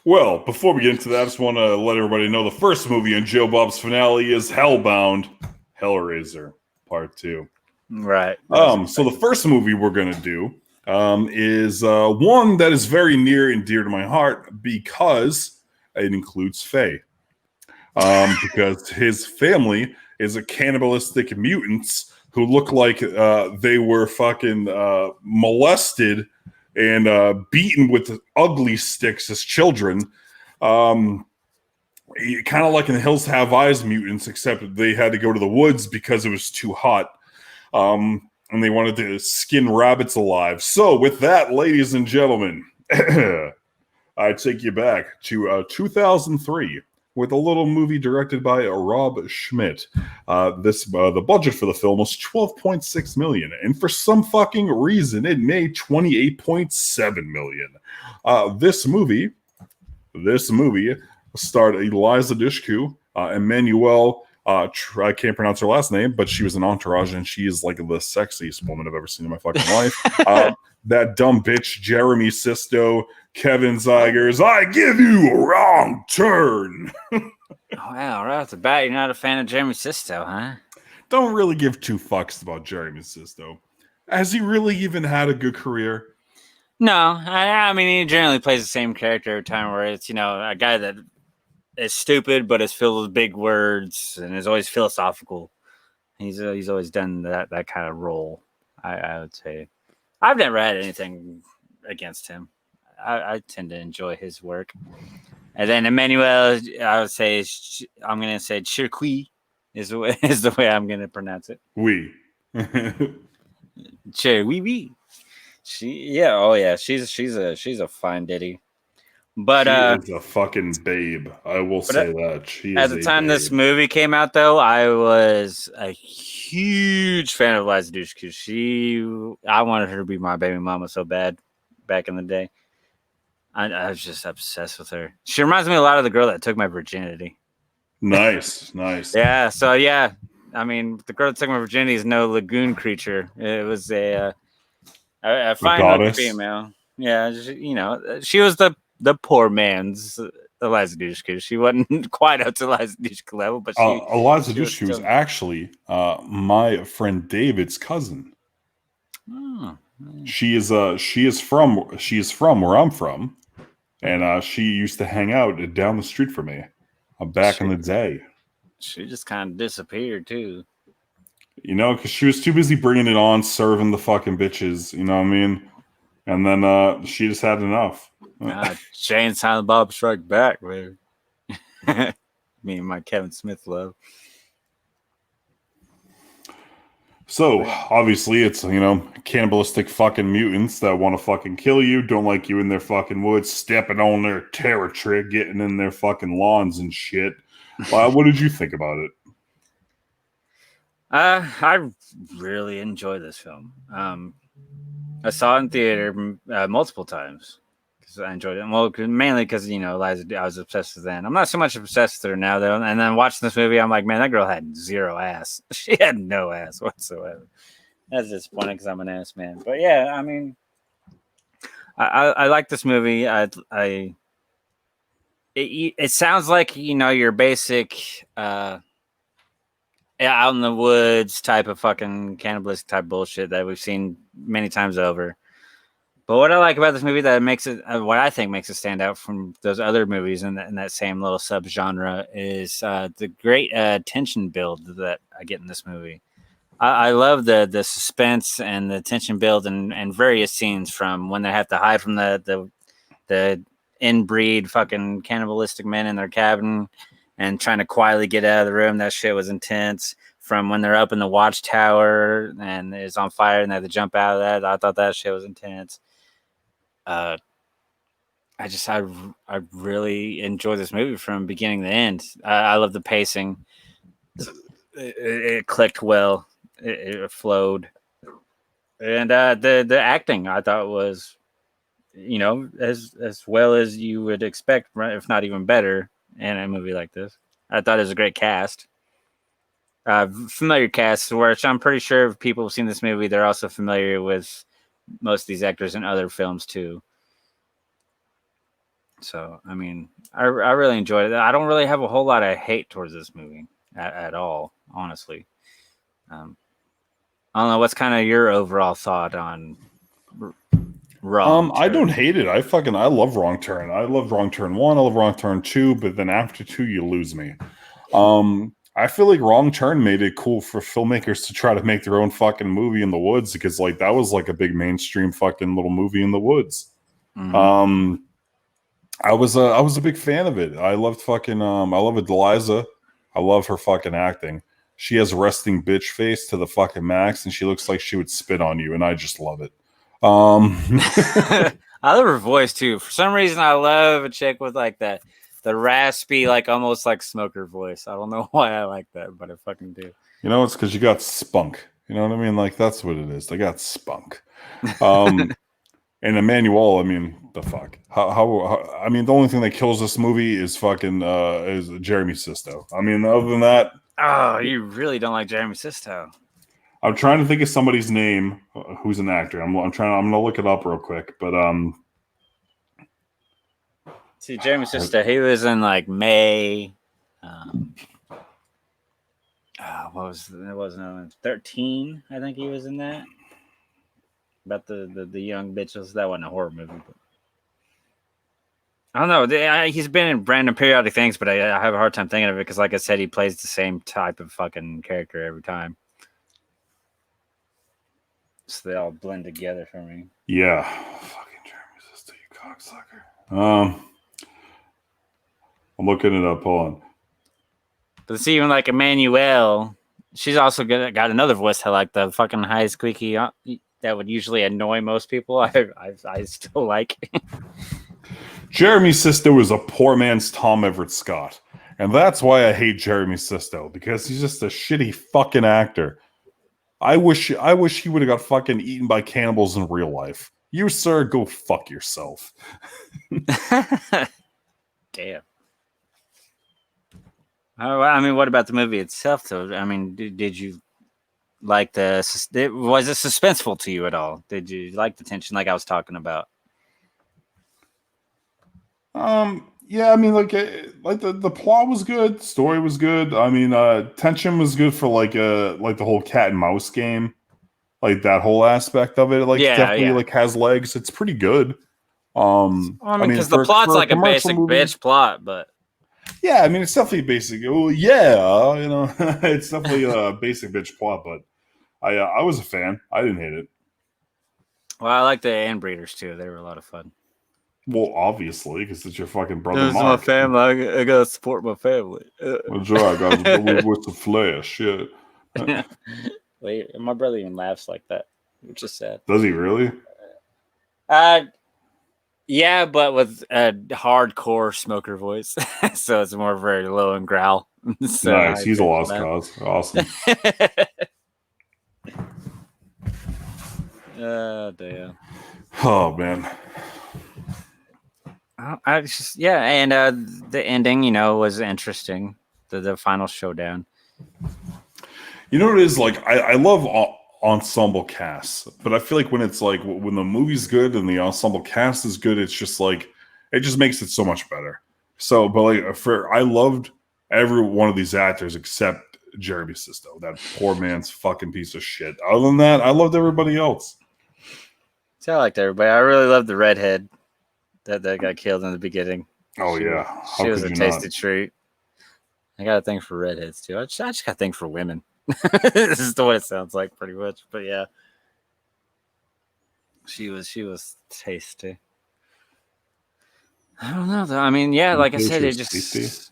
Well, before we get into that, I just want to let everybody know the first movie in Joe Bob's finale is Hellbound, Hellraiser, Part 2. Right. So the first movie we're going to do is one that is very near and dear to my heart because it includes Faye. Because his family is a cannibalistic mutants who look like they were fucking molested and beaten with ugly sticks as children. Kind of like in the Hills Have Eyes mutants, except they had to go to the woods because it was too hot. And they wanted to skin rabbits alive. So with that, ladies and gentlemen, I take you back to 2003 with a little movie directed by Rob Schmidt. The budget for the film was $12.6 million, and for some fucking reason, it made $28.7 million. This movie starred Eliza Dushku, Emmanuel. I can't pronounce her last name, but she was an Entourage, and she is like the sexiest woman I've ever seen in my fucking life. That dumb bitch, Jeremy Sisto, Kevin Zegers, I give you a wrong turn. Wow, right off the bat, you're not a fan of Jeremy Sisto, huh? Don't really give two fucks about Jeremy Sisto. Has he really even had a good career? No, I mean, he generally plays the same character every time where it's, a guy that is stupid but is filled with big words and is always philosophical. He's always done that kind of role, I would say. I've never had anything against him. I tend to enjoy his work. And then Emmanuel, I would say, I'm going to say Chirqui is the way I'm going to pronounce it. Oui. Oui. She's a fine ditty. But she is a fucking babe. I will say that. She at is the a time babe. This movie came out, though, I was a huge fan of Eliza Dushku. I wanted her to be my baby mama so bad back in the day. I was just obsessed with her. She reminds me a lot of the girl that took my virginity. Nice. Yeah. So yeah, I mean, the girl that took my virginity is no lagoon creature. It was a fine looking goddess? female. Yeah, she was the poor man's Eliza Dushku. She wasn't quite up to Eliza Dushku level, but Eliza she was Dushku is still. actually my friend David's cousin. Oh, She is from where I'm from, and she used to hang out down the street from me back in the day. she just kind of disappeared too. You know, because she was too busy bringing it on, serving the fucking bitches. You know what I mean? And then she just had enough. Jane Silent Bob Strike Back, baby. Me and my Kevin Smith love. So obviously it's, you know, cannibalistic fucking mutants that want to fucking kill you, don't like you in their fucking woods, stepping on their territory, getting in their fucking lawns and shit. What did you think about it? I really enjoy this film. I saw it in theater multiple times because I enjoyed it. Well, mainly because Eliza, I was obsessed with then. I'm not so much obsessed with her now though. And then watching this movie, I'm like, man, that girl had zero ass. She had no ass whatsoever. That's disappointing because I'm an ass man. But yeah, I mean, I like this movie. It sounds like your basic out in the woods type of fucking cannibalistic type bullshit that we've seen many times over. But what I like about this movie that makes it, what I think makes it stand out from those other movies in that same little subgenre is the great tension build that I get in this movie. I love the suspense and the tension build and various scenes from when they have to hide from the inbreed fucking cannibalistic men in their cabin and trying to quietly get out of the room. That shit was intense. From when they're up in the watchtower and it's on fire and they have to jump out of that. I thought that shit was intense. I really enjoy this movie from beginning to end. I love the pacing. It clicked well. It flowed. And the acting I thought was, as well as you would expect, if not even better in a movie like this. I thought it was a great cast. Familiar cast, which I'm pretty sure if people have seen this movie, they're also familiar with most of these actors in other films too. So, I mean, I really enjoyed it. I don't really have a whole lot of hate towards this movie at all, honestly. I don't know. What's kind of your overall thought on Wrong Turn? I don't hate it. I love Wrong Turn. I love Wrong Turn 1. I love Wrong Turn 2. But then after 2, you lose me. I feel like Wrong Turn made it cool for filmmakers to try to make their own fucking movie in the woods because like that was like a big mainstream fucking little movie in the woods. Mm-hmm. I was a big fan of it. I loved fucking I love Eliza. I love her fucking acting. She has resting bitch face to the fucking max, and she looks like she would spit on you, and I just love it. I love her voice too. For some reason, I love a chick with like that. The raspy, like almost like smoker voice. I don't know why I like that, but I fucking do. You know, it's because you got spunk. You know what I mean? Like that's what it is. They got spunk. And Emmanuel, I mean, the fuck. How? I mean, the only thing that kills this movie is fucking is Jeremy Sisto. I mean, other than that. Oh, you really don't like Jeremy Sisto. I'm trying to think of somebody's name who's an actor. I'm gonna look it up real quick, but see, Jeremy Sisto, he was in like May. What was it? Wasn't 13? I think he was in that. About the young bitches. That wasn't a horror movie, but I don't know. He's been in random periodic things, but I have a hard time thinking of it because, like I said, he plays the same type of fucking character every time. So they all blend together for me. Yeah. Fucking Jeremy Sisto, you cocksucker. I'm looking it up. Hold on. But it's even like Emmanuel. She's also got another voice that like the fucking high squeaky that would usually annoy most people. I still like. Jeremy Sisto is a poor man's Tom Everett Scott. And that's why I hate Jeremy Sisto, because he's just a shitty fucking actor. I wish he would have got fucking eaten by cannibals in real life. You, sir, go fuck yourself. Damn. I mean, what about the movie itself, though? I mean, did you like was it suspenseful to you at all? Did you like the tension, like I was talking about? Yeah, I mean, like the plot was good, story was good. I mean, tension was good for like the whole cat and mouse game, like that whole aspect of it. Like Yeah, definitely yeah. like has legs. It's pretty good. I I mean, mean, because the plot's for a like a commercial basic movie, bitch plot, but yeah, I mean, it's definitely basic. Well, yeah, it's definitely a basic bitch plot, but I was a fan. I didn't hate it. well, I like the Breeders too. They were a lot of fun. Well, obviously, because it's your fucking brother This is my Mark. family. I gotta support my family. That's right, guys. With the flash, yeah. Wait, my brother even laughs like that, which is sad. Does he really? Uh, yeah, but with a hardcore smoker voice, so it's more very low and growl. So Nice. He's a lost laugh. cause. Awesome. Damn. Oh man. I just and the ending, was interesting. The final showdown. You know what it is like? I love ensemble casts, but I feel like when it's like when the movie's good and the ensemble cast is good, it's just like it just makes it so much better. So, but like I loved every one of these actors except Jeremy Sisto, that poor man's fucking piece of shit. Other than that, I loved everybody else. See, I liked everybody. I really loved the redhead that got killed in the beginning. Oh yeah, She was a tasty treat. I got a thing for redheads too. I just got a thing for women. This is what it sounds like, pretty much. But yeah, she was tasty. I don't know though. I mean, yeah, like I said, it just it's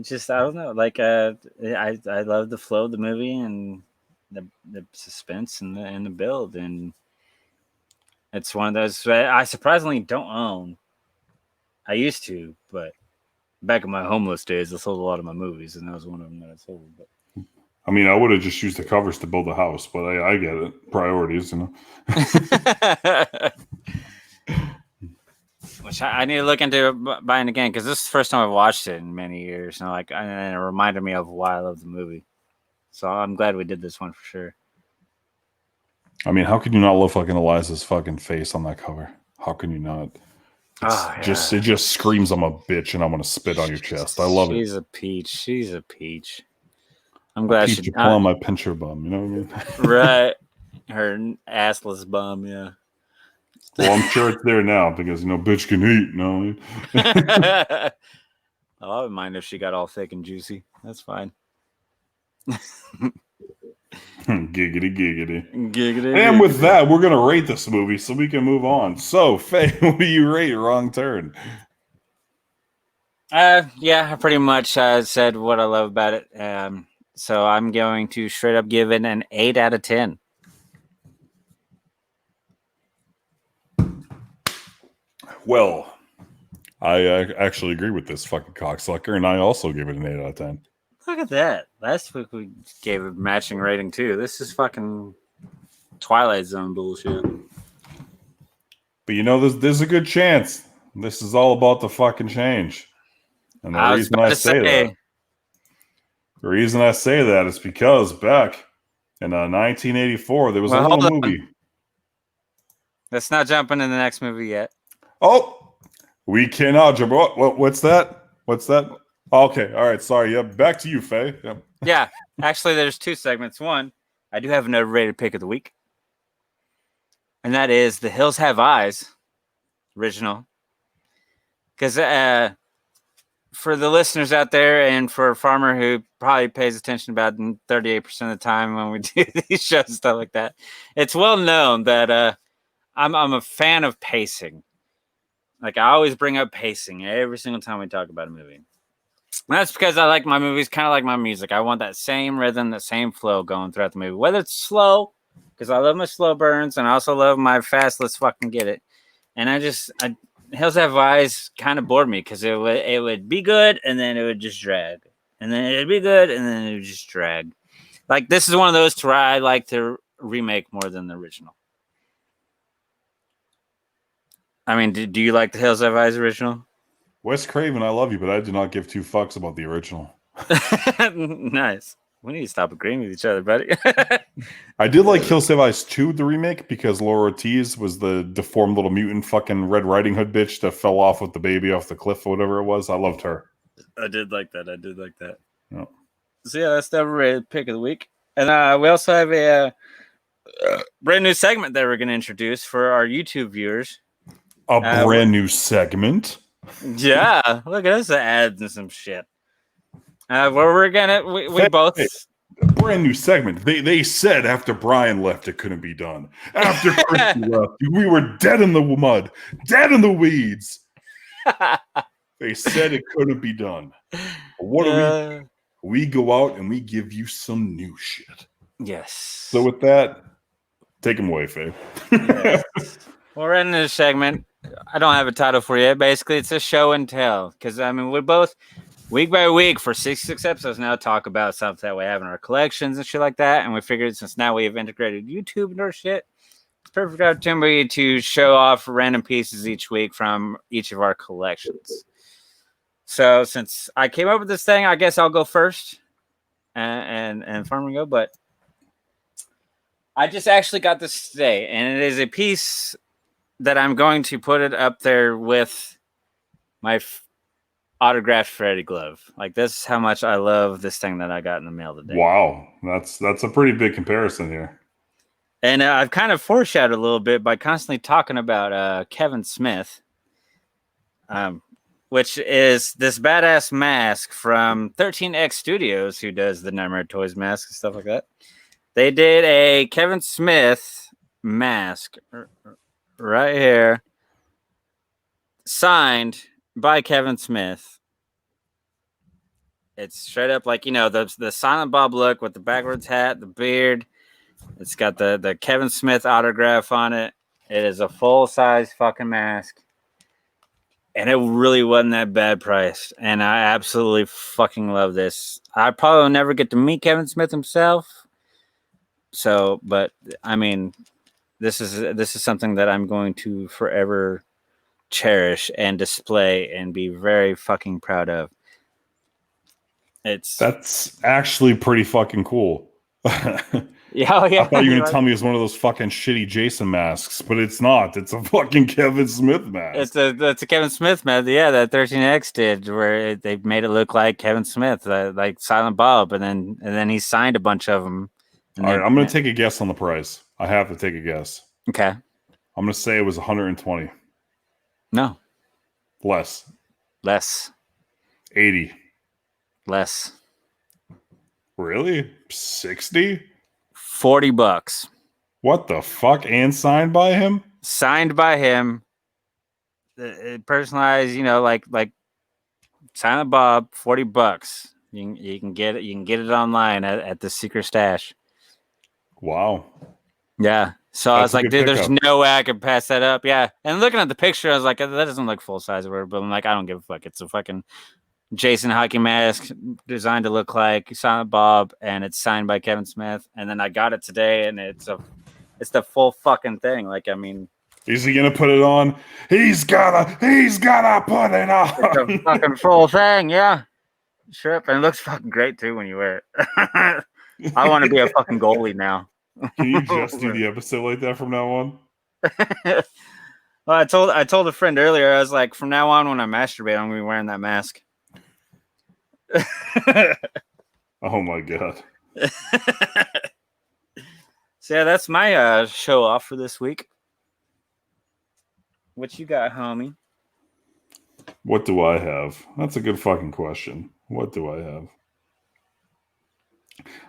just I don't know. Like I love the flow of the movie and the suspense and the build, and it's one of those I surprisingly don't own. I used to, but back in my homeless days, I sold a lot of my movies, and that was one of them that I sold. But I mean, I would have just used the covers to build a house, but I get it. Priorities, Which I need to look into buying again, because this is the first time I've watched it in many years, and and it reminded me of why I love the movie. So I'm glad we did this one for sure. I mean, how can you not love fucking Eliza's fucking face on that cover? How can you not? It just screams, "I'm a bitch," and I'm gonna spit on your chest. I love it. She's a peach. She's a peach. I'm glad she pull on my pincher bum. You know what I mean? Right, her assless bum. Yeah. Well, I'm sure it's there now because bitch can eat. You know what I mean? I wouldn't mind if she got all thick and juicy. That's fine. Giggity, giggity. Giggity. And with that, we're going to rate this movie so we can move on. So, Faye, what do you rate Wrong Turn? Yeah, I pretty much said what I love about it. So I'm going to straight up give it an 8 out of 10. Well, I actually agree with this fucking cocksucker, and I also give it an 8 out of 10. Look at that. Last week we gave a matching rating too. This is fucking Twilight Zone bullshit. But there's a good chance this is all about the fucking change. And the reason I say that is because back in 1984, there was a little movie. Let's not jump into the next movie yet. Oh, we cannot jump. What's that? What's that? Okay, all right. Sorry. Yeah, back to you, Faye. Yep. Yeah, actually, there's 2 segments. One, I do have an overrated pick of the week, and that is The Hills Have Eyes original. Because for the listeners out there, and for a farmer who probably pays attention about 38% of the time when we do these shows and stuff like that, it's well known that I'm a fan of pacing. Like, I always bring up pacing every single time we talk about a movie. And that's because I like my movies kind of like my music. I want that same rhythm, that same flow going throughout the movie. Whether it's slow, because I love my slow burns, and I also love my fast, let's fucking get it. And Hills Have Eyes kind of bored me because it would be good, and then it would just drag. And then it'd be good, and then it would just drag. Like, this is one of those to where I like to remake more than the original. I mean, do you like the Hills Have Eyes original? Wes Craven, I love you, but I do not give two fucks about the original. Nice. We need to stop agreeing with each other, buddy. I did like Kill Save Ice 2, the remake, because Laura Ortiz was the deformed little mutant fucking Red Riding Hood bitch that fell off with the baby off the cliff or whatever it was. I loved her. I did like that. Yeah. So yeah, that's the overrated pick of the week. And we also have a brand new segment that we're going to introduce for our YouTube viewers. A brand new segment? Yeah, look at us ads and some shit. Where we're gonna we both a brand new segment. They said after Brian left it couldn't be done. After Christy left, we were dead in the mud, dead in the weeds. They said it couldn't be done. But what do we go out and we give you some new shit. Yes. So with that, take them away, Faye. Yes. Well, we're in this segment. I don't have a title for you. Basically, it's a show and tell. Because, I mean, we both, week by week, for 66 episodes now, talk about stuff that we have in our collections and shit like that. And we figured since now we have integrated YouTube into our shit, it's perfect opportunity to show off random pieces each week from each of our collections. So, since I came up with this thing, I guess I'll go first and Farmer go. But I just actually got this today, and it is a piece that I'm going to put it up there with my autographed Freddy glove. Like, this is how much I love this thing that I got in the mail today. Wow, that's a pretty big comparison here. And I've kind of foreshadowed a little bit by constantly talking about Kevin Smith, which is this badass mask from 13X Studios, who does the Nightmare Toys mask and stuff like that. They did a Kevin Smith mask right here, signed by Kevin Smith. It's straight up like, you know, the Silent Bob look with the backwards hat, the beard. It's got the Kevin Smith autograph on it. It is a full-size fucking mask. And it really wasn't that bad priced. And I absolutely fucking love this. I probably will never get to meet Kevin Smith himself. So, but I mean, this is something that I'm going to forever cherish and display and be very fucking proud of. That's actually pretty fucking cool. Yeah, I thought you were gonna tell me it was one of those fucking shitty Jason masks, but it's not. It's a fucking Kevin Smith mask. It's a Kevin Smith mask. Yeah, that 13X did, where they made it look like Kevin Smith, like Silent Bob, and then he signed a bunch of them. All right, I'm gonna take a guess on the price. I have to take a guess. Okay. I'm gonna say it was 120. No. Less. 80. Less. Really? 60? $40. What the fuck? And signed by him? Signed by him. Personalized, you know, like Silent Bob, $40. You can get it. You can get it online at the secret stash. Wow. Yeah. So I was like, dude, there's no way I could pass that up. Yeah. And looking at the picture, I was like, that doesn't look full size or whatever. But I'm like, I don't give a fuck. It's a fucking Jason hockey mask designed to look like Silent Bob, and it's signed by Kevin Smith. And then I got it today, and it's the full fucking thing. Like, I mean, is he gonna put it on? He's gonna put it on. It's a fucking full thing, yeah. Sure, and it looks fucking great too when you wear it. I want to be a fucking goalie now. Can you just do the episode like that from now on? Well, I told a friend earlier, I was like, from now on when I masturbate, I'm gonna be wearing that mask. Oh my god. So yeah, that's my show off for this week. What you got, homie? What do I have? That's a good fucking question. What do I have?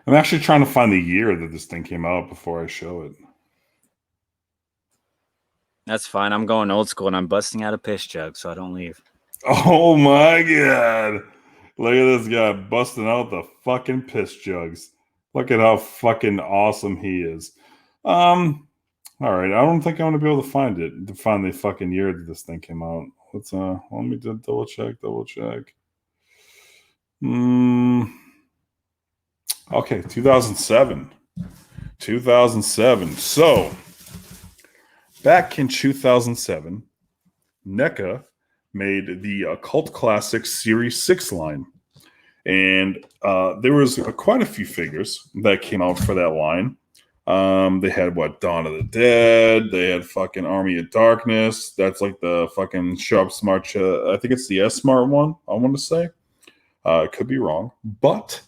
I'm actually trying to find the year that this thing came out before I show it. That's fine. I'm going old school and I'm busting out a piss jug so I don't leave. Oh my god. Look at this guy busting out the fucking piss jugs. Look at how fucking awesome he is. All right. I don't think I'm gonna be able to find the fucking year that this thing came out. Let's let me double check. Okay, 2007. 2007. So back in 2007, NECA made the cult classic Series 6 line. And there was quite a few figures that came out for that line. They had Dawn of the Dead. They had fucking Army of Darkness. That's like the fucking Sharp Smart. I think it's the S Smart one. I want to say. Could be wrong, but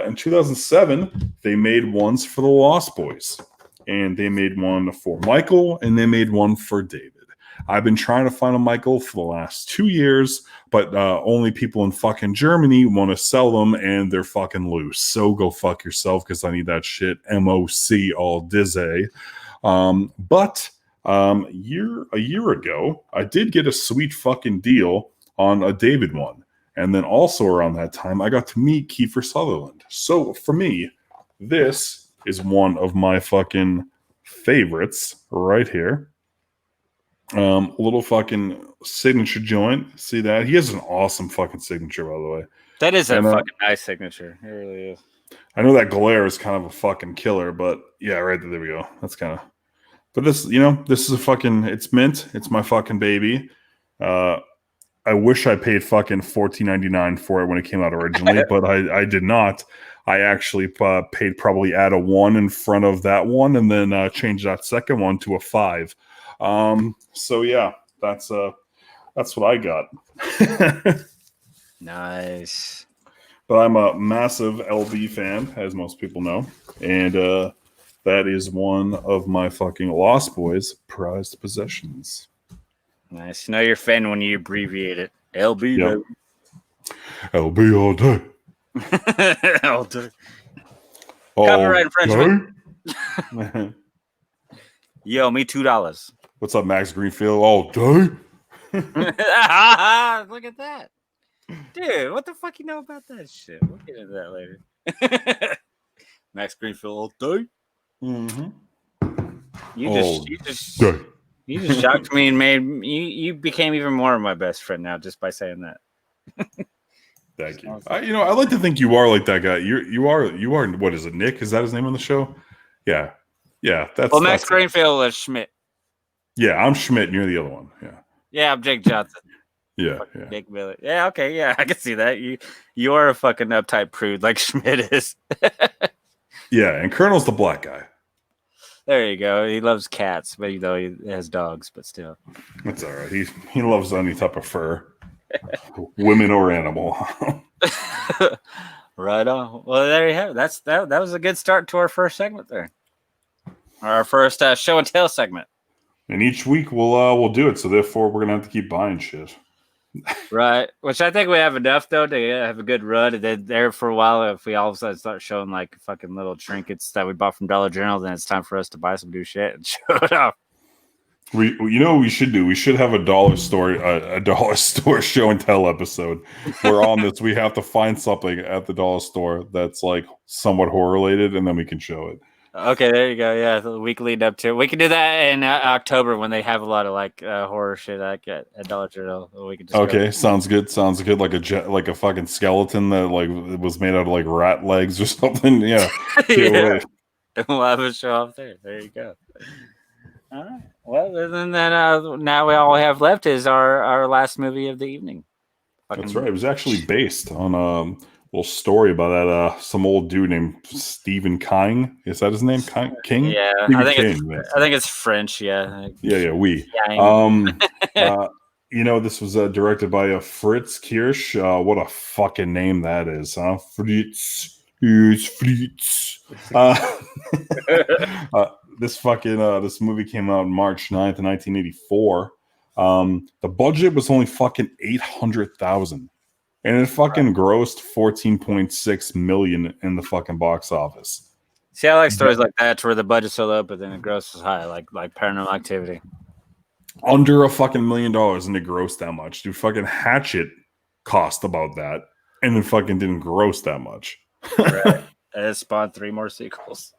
in 2007 they made ones for the Lost Boys, and they made one for Michael, and they made one for David. I've been trying to find a Michael for the last 2 years, but only people in fucking Germany want to sell them, and they're fucking loose. So go fuck yourself, because I need that shit MOC all dizzy. But a year ago, I did get a sweet fucking deal on a David one. And then also around that time, I got to meet Kiefer Sutherland. So for me, this is one of my fucking favorites right here. Little fucking signature joint. See that? He has an awesome fucking signature, by the way. That is a fucking nice signature. It really is. I know that glare is kind of a fucking killer, but yeah, right there we go. That's kind of. But this, this is a fucking. It's mint. It's my fucking baby. I wish I paid fucking $14.99 for it when it came out originally, but I did not. I actually paid probably add a 1 in front of that one, and then change that second one to a 5. So yeah, that's what I got. Nice. But I'm a massive LB fan, as most people know, and that is one of my fucking Lost Boys prized possessions. Nice. You know you're a fan when you abbreviate it. LB. Yep. LB all day. All day. Copyright infringement. Yo, me $2. What's up, Max Greenfield? All day. Look at that. Dude, what the fuck you know about that shit? We'll get into that later. Max Greenfield all day. Mm-hmm. You just shocked me and made you became even more of my best friend now just by saying that. Thank you. I like to think you are like that guy. You are. What is it, Nick? Is that his name on the show? Yeah. That's Max Greenfield was Schmidt. Yeah, I'm Schmidt, and you're the other one. Yeah, I'm Jake Johnson. Yeah. Nick Miller. Yeah, okay, yeah, I can see that. You are a fucking uptight prude like Schmidt is. Yeah, and Colonel's the black guy. There you go. He loves cats, but he has dogs, but still. That's all right. He loves any type of fur, women or animal. Right on. Well, there you have it. That was a good start to our first segment there. Our first show and tell segment. And each week we'll do it. So therefore, we're gonna have to keep buying shit. Right, which I think we have enough though to have a good run, and then there for a while, if we all of a sudden start showing like fucking little trinkets that we bought from Dollar General, then it's time for us to buy some new shit and show it off. What we should do? We should have a dollar store show and tell episode. Where on this we have to find something at the dollar store that's like somewhat horror related, and then we can show it. Okay, there you go. Yeah, the week lead up to it. We can do that in October when they have a lot of like horror shit like at Dollar General. We can just sounds good. Sounds good. Like a fucking skeleton that like was made out of like rat legs or something. Yeah. Yeah. We'll have a show off there. There you go. All right. Well, then now we all we have left is our last movie of the evening. That's right. It was actually based on little story about that some old dude named Stephen King. Is that his name? King? Yeah, I think it's French. Yeah. Yeah. This was directed by Fritz Kirsch. What a fucking name that is, huh? Fritz. This movie came out March 9th, 1984. The budget was only fucking $800,000. And it fucking grossed $14.6 million in the fucking box office. See, I like stories like that where the budget's so low, but then the gross is high, like Paranormal Activity. Under a fucking $1 million and it grossed that much. Dude, fucking Hatchet cost about that and then fucking didn't gross that much. Right. It spawned 3 more sequels.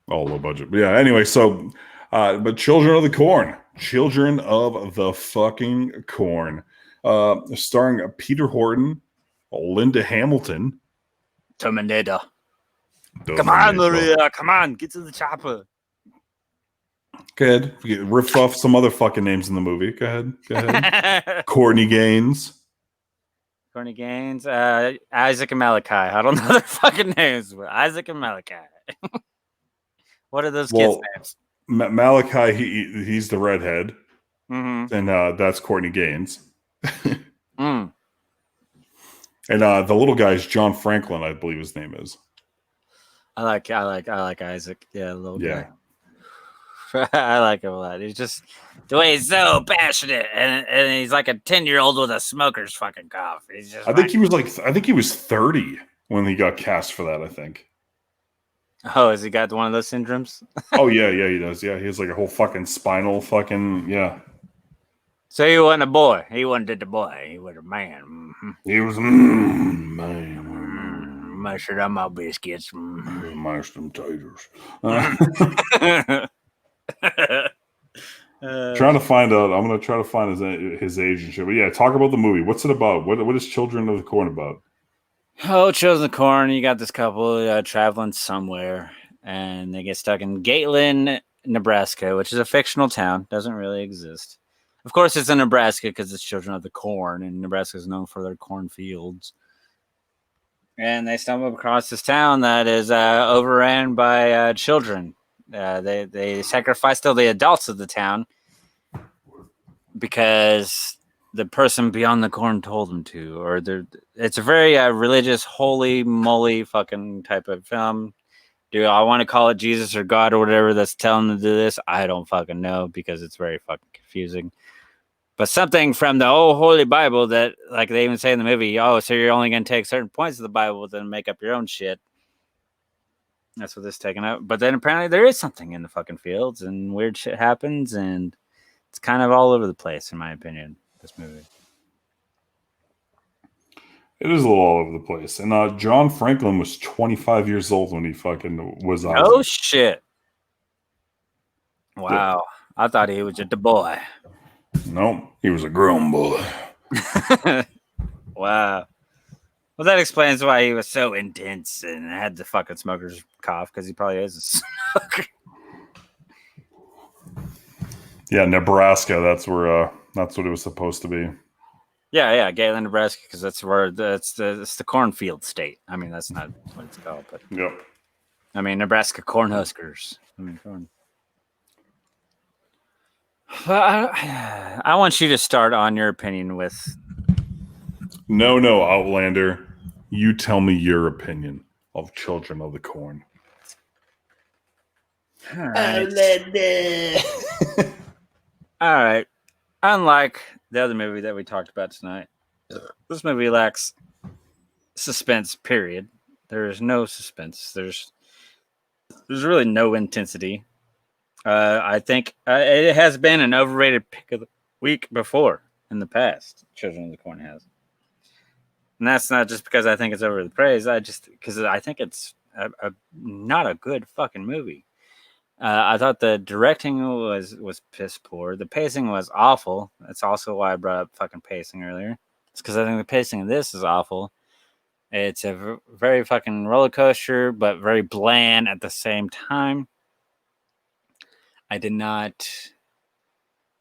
All low budget. But yeah, anyway, so but Children of the Corn. Children of the fucking Corn. Starring Peter Horton, Linda Hamilton. Terminator. Come on, Maria. Come on. Get to the chopper. Go ahead. You riffed off some other fucking names in the movie. Go ahead. Go ahead. Courtney Gaines. Courtney Gaines, Isaac and Malachi. I don't know their fucking names, but Isaac and Malachi. What are those kids' names? Malachi, he's the redhead. Mm-hmm. And that's Courtney Gaines. Mm. And the little guy is John Franklin, I believe his name is. I like Isaac. Yeah, the little Yeah. guy. I like him a lot. He's just the way he's so passionate, and he's like a 10-year-old with a smoker's fucking cough. He's just. I think he was 30 when he got cast for that. I think. Oh, has he got one of those syndromes? Oh yeah, he does. Yeah, he has like a whole fucking spinal fucking yeah. So he wasn't a boy. He wasn't a boy. He was a man. Mm-hmm. He was man. Mustard on my biscuits. Mash them taters. Trying to find out. I'm gonna try to find his age and shit. But yeah, talk about the movie. What's it about? What is Children of the Corn about? Oh, Children of the Corn. You got this couple traveling somewhere, and they get stuck in Gateway, Nebraska, which is a fictional town. Doesn't really exist. Of course, it's in Nebraska because it's Children of the Corn, and Nebraska is known for their cornfields. And they stumble across this town that is overran by children. They sacrificed all the adults of the town because the person beyond the corn told them to. Or it's a very religious, holy moly fucking type of film. Do I want to call it Jesus or God or whatever that's telling them to do this? I don't fucking know because it's very fucking confusing. But something from the old Holy Bible that, like they even say in the movie, oh, so you're only going to take certain points of the Bible and make up your own shit. That's what this is taking up. But then apparently there is something in the fucking fields and weird shit happens and it's kind of all over the place, in my opinion, this movie. It is a little all over the place. And John Franklin was 25 years old when he fucking was on. Oh, shit. Wow. Yeah. I thought he was just a boy. No, he was a grown boy. Wow. Well, that explains why he was so intense and had the fucking smoker's cough, because he probably is a smoker. Yeah, Nebraska. That's what it was supposed to be. Yeah, Gateway, Nebraska, because that's where it's the cornfield state. I mean, that's not what it's called, but yep. I mean, Nebraska Cornhuskers. I mean, corn. Well, I want you to start on your opinion with. No, Outlander. You tell me your opinion of Children of the Corn. All right. Outlander. All right. Unlike the other movie that we talked about tonight, this movie lacks suspense, period. There is no suspense. There's really no intensity. I think it has been an overrated pick of the week before in the past. Children of the Corn has. And that's not just because I think it's over the praise. Because I think it's not a good fucking movie. I thought the directing was piss poor. The pacing was awful. That's also why I brought up fucking pacing earlier. It's because I think the pacing of this is awful. It's a very fucking roller coaster, but very bland at the same time. I did not.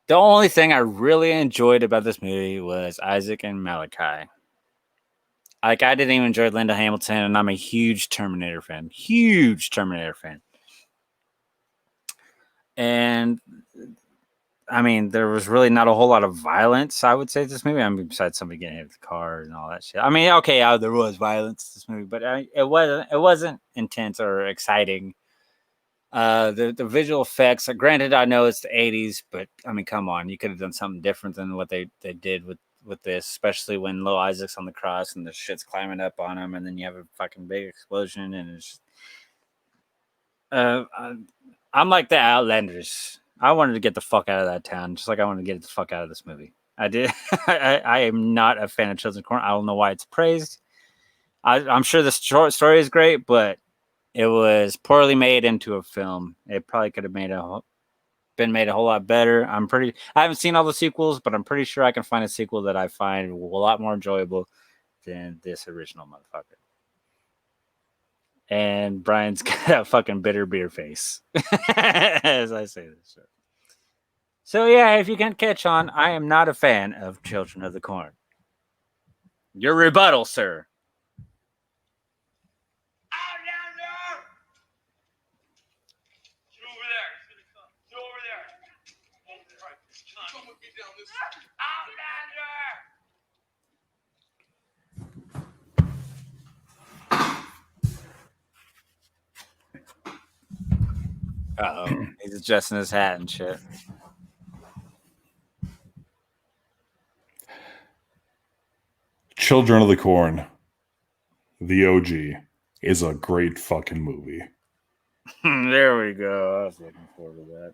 The only thing I really enjoyed about this movie was Isaac and Malachi. Like, I didn't even enjoy Linda Hamilton, and I'm a huge Terminator fan. And, I mean, there was really not a whole lot of violence, I would say, this movie. I mean, besides somebody getting hit with the car and all that shit. I mean, okay, there was violence in this movie, but it wasn't intense or exciting. The visual effects, granted, I know it's the 80s, but, I mean, come on. You could have done something different than what they did with this, especially when Lil Isaac's on the cross and the shit's climbing up on him, and then you have a fucking big explosion, and it's I'm like the Outlanders. I wanted to get the fuck out of that town, just like I wanted to get the fuck out of this movie. I did. I am not a fan of Children of the Corn. I don't know why it's praised. I'm sure the short story is great, but it was poorly made into a film. It probably could have been made a whole lot better. I haven't seen all the sequels, but I'm pretty sure I can find a sequel that I find a lot more enjoyable than this original motherfucker. And Brian's got a fucking bitter beer face as I say this. So yeah, if you can catch on, I am not a fan of Children of the Corn. Your rebuttal, sir. Uh-oh. He's adjusting his hat and shit. Children of the Corn, the OG, is a great fucking movie. There we go. I was looking forward to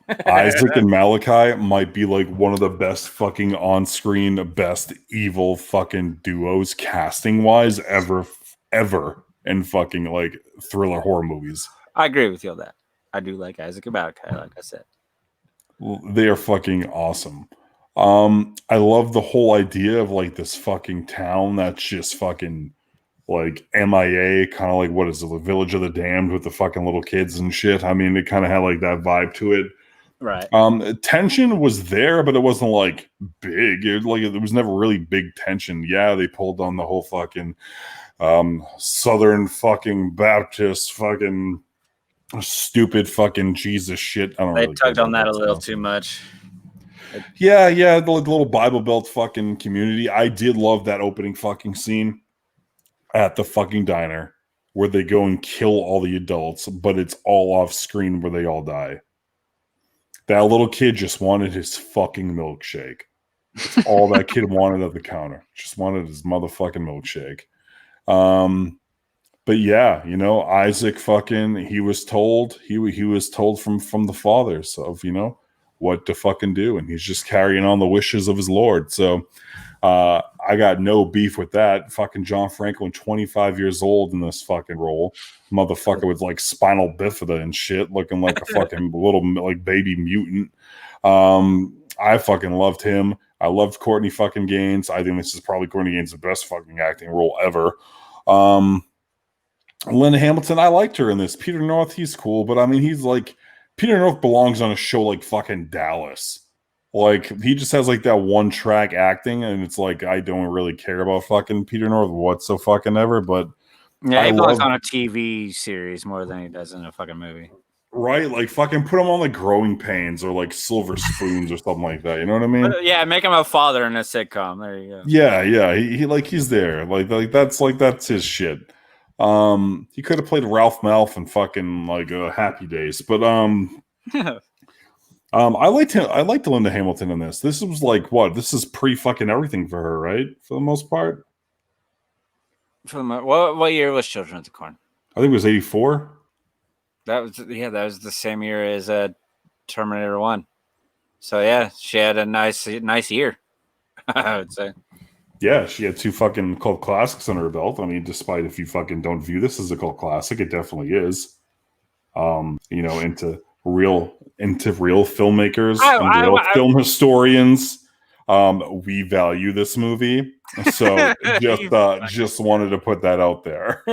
that. Isaac and Malachi might be like one of the best fucking on-screen, best evil fucking duos casting wise ever in fucking like thriller horror movies. I agree with you on that. I do like Isaac and Malachi, like I said. They are fucking awesome. I love the whole idea of like this fucking town that's just fucking like MIA, kind of like what is it, the Village of the Damned with the fucking little kids and shit. I mean, it kind of had like that vibe to it. Right. Tension was there, but it wasn't like big. It was never really big tension. Yeah, they pulled on the whole fucking Southern fucking Baptist fucking stupid fucking Jesus shit. I don't They really tugged care on about that a little stuff. too much. Yeah, the little Bible Belt fucking community. I did love that opening fucking scene at the fucking diner where they go and kill all the adults, but it's all off screen where they all die. That little kid just wanted his fucking milkshake. That's all that kid wanted at the counter. Just wanted his motherfucking milkshake. But yeah, you know, Isaac fucking, he was told from the fathers of, you know, what to fucking do, and he's just carrying on the wishes of his Lord. So I got no beef with that. Fucking John Franklin, 25 years old in this fucking role, motherfucker with like spinal bifida and shit, looking like a fucking little like baby mutant. I fucking loved him. I loved Courtney fucking Gaines. I think this is probably Courtney Gaines' best fucking acting role ever. Linda Hamilton, I liked her in this. Peter North, he's cool, but I mean, he's like, Peter North belongs on a show like fucking Dallas. Like, he just has like that one track acting, and it's like, I don't really care about fucking Peter North whatsoever, but Yeah, I he belongs love- on a TV series more than he does in a fucking movie. right? Like, fucking put him on like Growing Pains or like Silver Spoons or something like that. You know what I mean? Yeah, make him a father in a sitcom. There you go. Yeah. He like, he's there. Like that's his shit. He could have played Ralph Malph in fucking like Happy Days, but I liked him. I liked Linda Hamilton in this. This was like what? This is pre fucking everything for her, right? For the most part. What year was Children of the Corn? I think it was 84. That was the same year as Terminator 1. So yeah, she had a nice year, I would say. Yeah, she had 2 fucking cult classics on her belt. I mean, despite if you fucking don't view this as a cult classic, it definitely is. You know, into real filmmakers and real film historians. We value this movie, so just wanted to put that out there.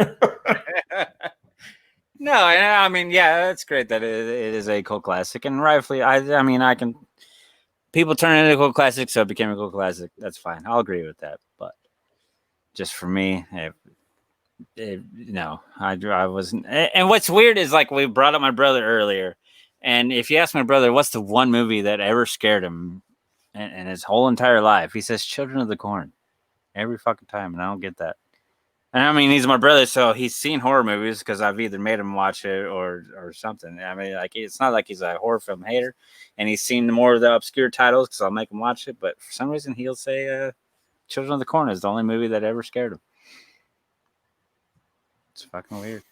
No, I mean, yeah, it's great that it is a cult classic, and rightfully, I mean, people turn it into a cult classic, so it became a cult classic. That's fine. I'll agree with that. But just for me, no, I wasn't. And what's weird is like we brought up my brother earlier, and if you ask my brother what's the one movie that ever scared him in his whole entire life, he says Children of the Corn every fucking time, and I don't get that. And I mean, he's my brother, so he's seen horror movies because I've either made him watch it or something. I mean, like, it's not like he's a horror film hater, and he's seen more of the obscure titles because I'll make him watch it. But for some reason, he'll say Children of the Corn is the only movie that ever scared him. It's fucking weird.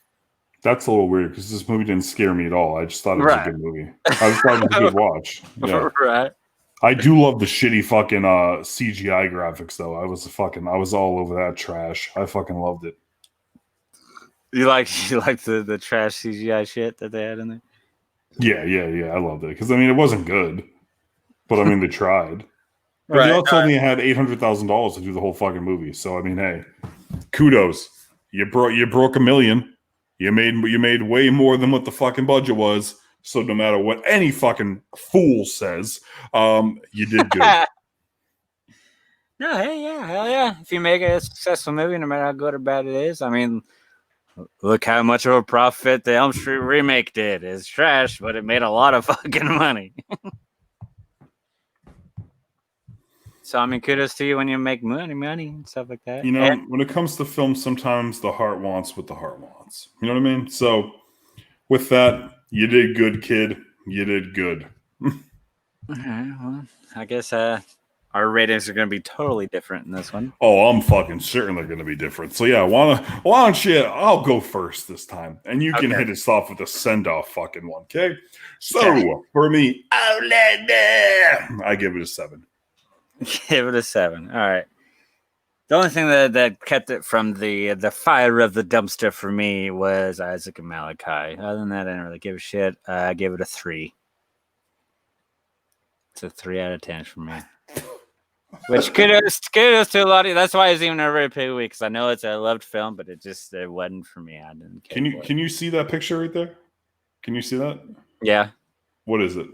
That's a little weird because this movie didn't scare me at all. I just thought it was a good movie. I just thought it was a good watch. Yeah. Right. I do love the shitty fucking CGI graphics though. I was all over that trash. I fucking loved it. You like the trash CGI shit that they had in there? Yeah. I loved it because I mean it wasn't good, but I mean they tried. But Right. they also only had $800,000 to do the whole fucking movie. So I mean, hey, kudos. You broke $1 million. You made way more than what the fucking budget was. So no matter what any fucking fool says, you did good. No, hey, yeah, hell yeah. If you make a successful movie, no matter how good or bad it is, I mean, look how much of a profit the Elm Street remake did. It's trash, but it made a lot of fucking money. So, I mean, kudos to you when you make money and stuff like that. You know, when it comes to film, sometimes the heart wants what the heart wants. You know what I mean? So with that, you did good, kid. You did good. All right, well, I guess our ratings are going to be totally different in this one. Oh, I'm fucking certain they're going to be different. So yeah, why don't you? I'll go first this time, and you can hit us off with a send-off fucking one, okay? So for me, I give it a 7. Give it a 7. All right. The only thing that kept it from the fire of the dumpster for me was Isaac and Malachi. Other than that, I didn't really give a shit. I gave it a 3. It's a 3 out of 10 for me. Which kudos to a lot of. That's why it's even a very big week, because I know it's a loved film, but it wasn't for me. I didn't care. Can you see that picture right there? Can you see that? Yeah. What is it?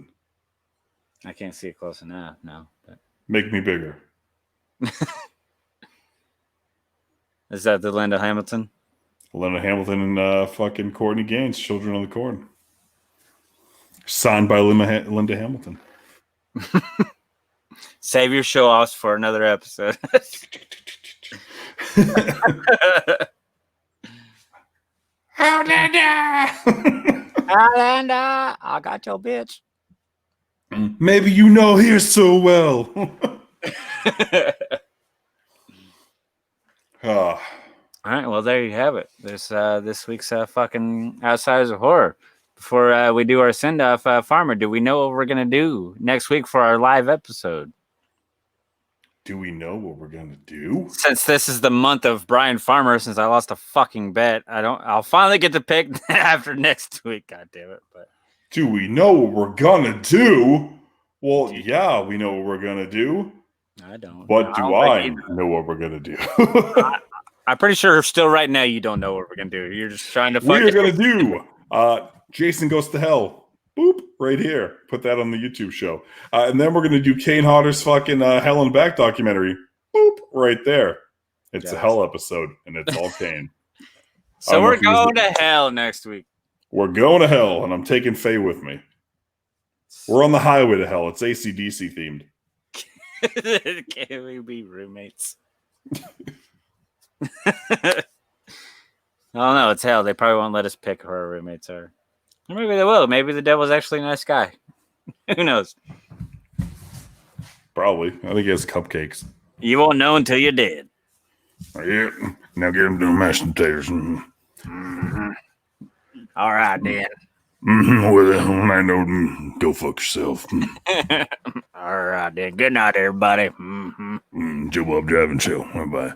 I can't see it close enough. No. But. Make me bigger. Is that the Linda Hamilton? Linda Hamilton and fucking Courtney Gaines, Children of the Corn. Signed by Linda Hamilton. Save your show offs for another episode. Outlander! Outlander! I got your bitch. Maybe you know her so well. All right, well, there you have it. There's this week's fucking Outsiders of Horror. Before we do our send-off, Farmer, do we know what we're going to do next week for our live episode? Do we know what we're going to do? Since this is the month of Brian Farmer, since I lost a fucking bet, I'll finally get to pick after next week, God damn it. But do we know what we're going to do? Well, yeah, we know what we're going to do. I don't. But do I know what we're going to do? I'm pretty sure still right now you don't know what we're going to do. You're just trying to We're going to do Jason Goes to Hell. Boop, right here. Put that on the YouTube show. And then we're going to do Kane Hodder's fucking Hell and Back documentary. Boop, right there. It's a Hell episode, and it's all Kane. So we're going to hell next week. We're going to hell, and I'm taking Faye with me. We're on the highway to hell. It's AC/DC themed. Can we be roommates? I don't know. It's hell. They probably won't let us pick who our roommates are. Or maybe they will. Maybe the devil's actually a nice guy. Who knows? Probably. I think he has cupcakes. You won't know until you're dead. Yeah. Now get him doing mashed potatoes. Mm-hmm. All right, then. Well, I know. Go fuck yourself. All right, then. Good night, everybody. Mm-hmm. Joe Bob driving show. Bye-bye.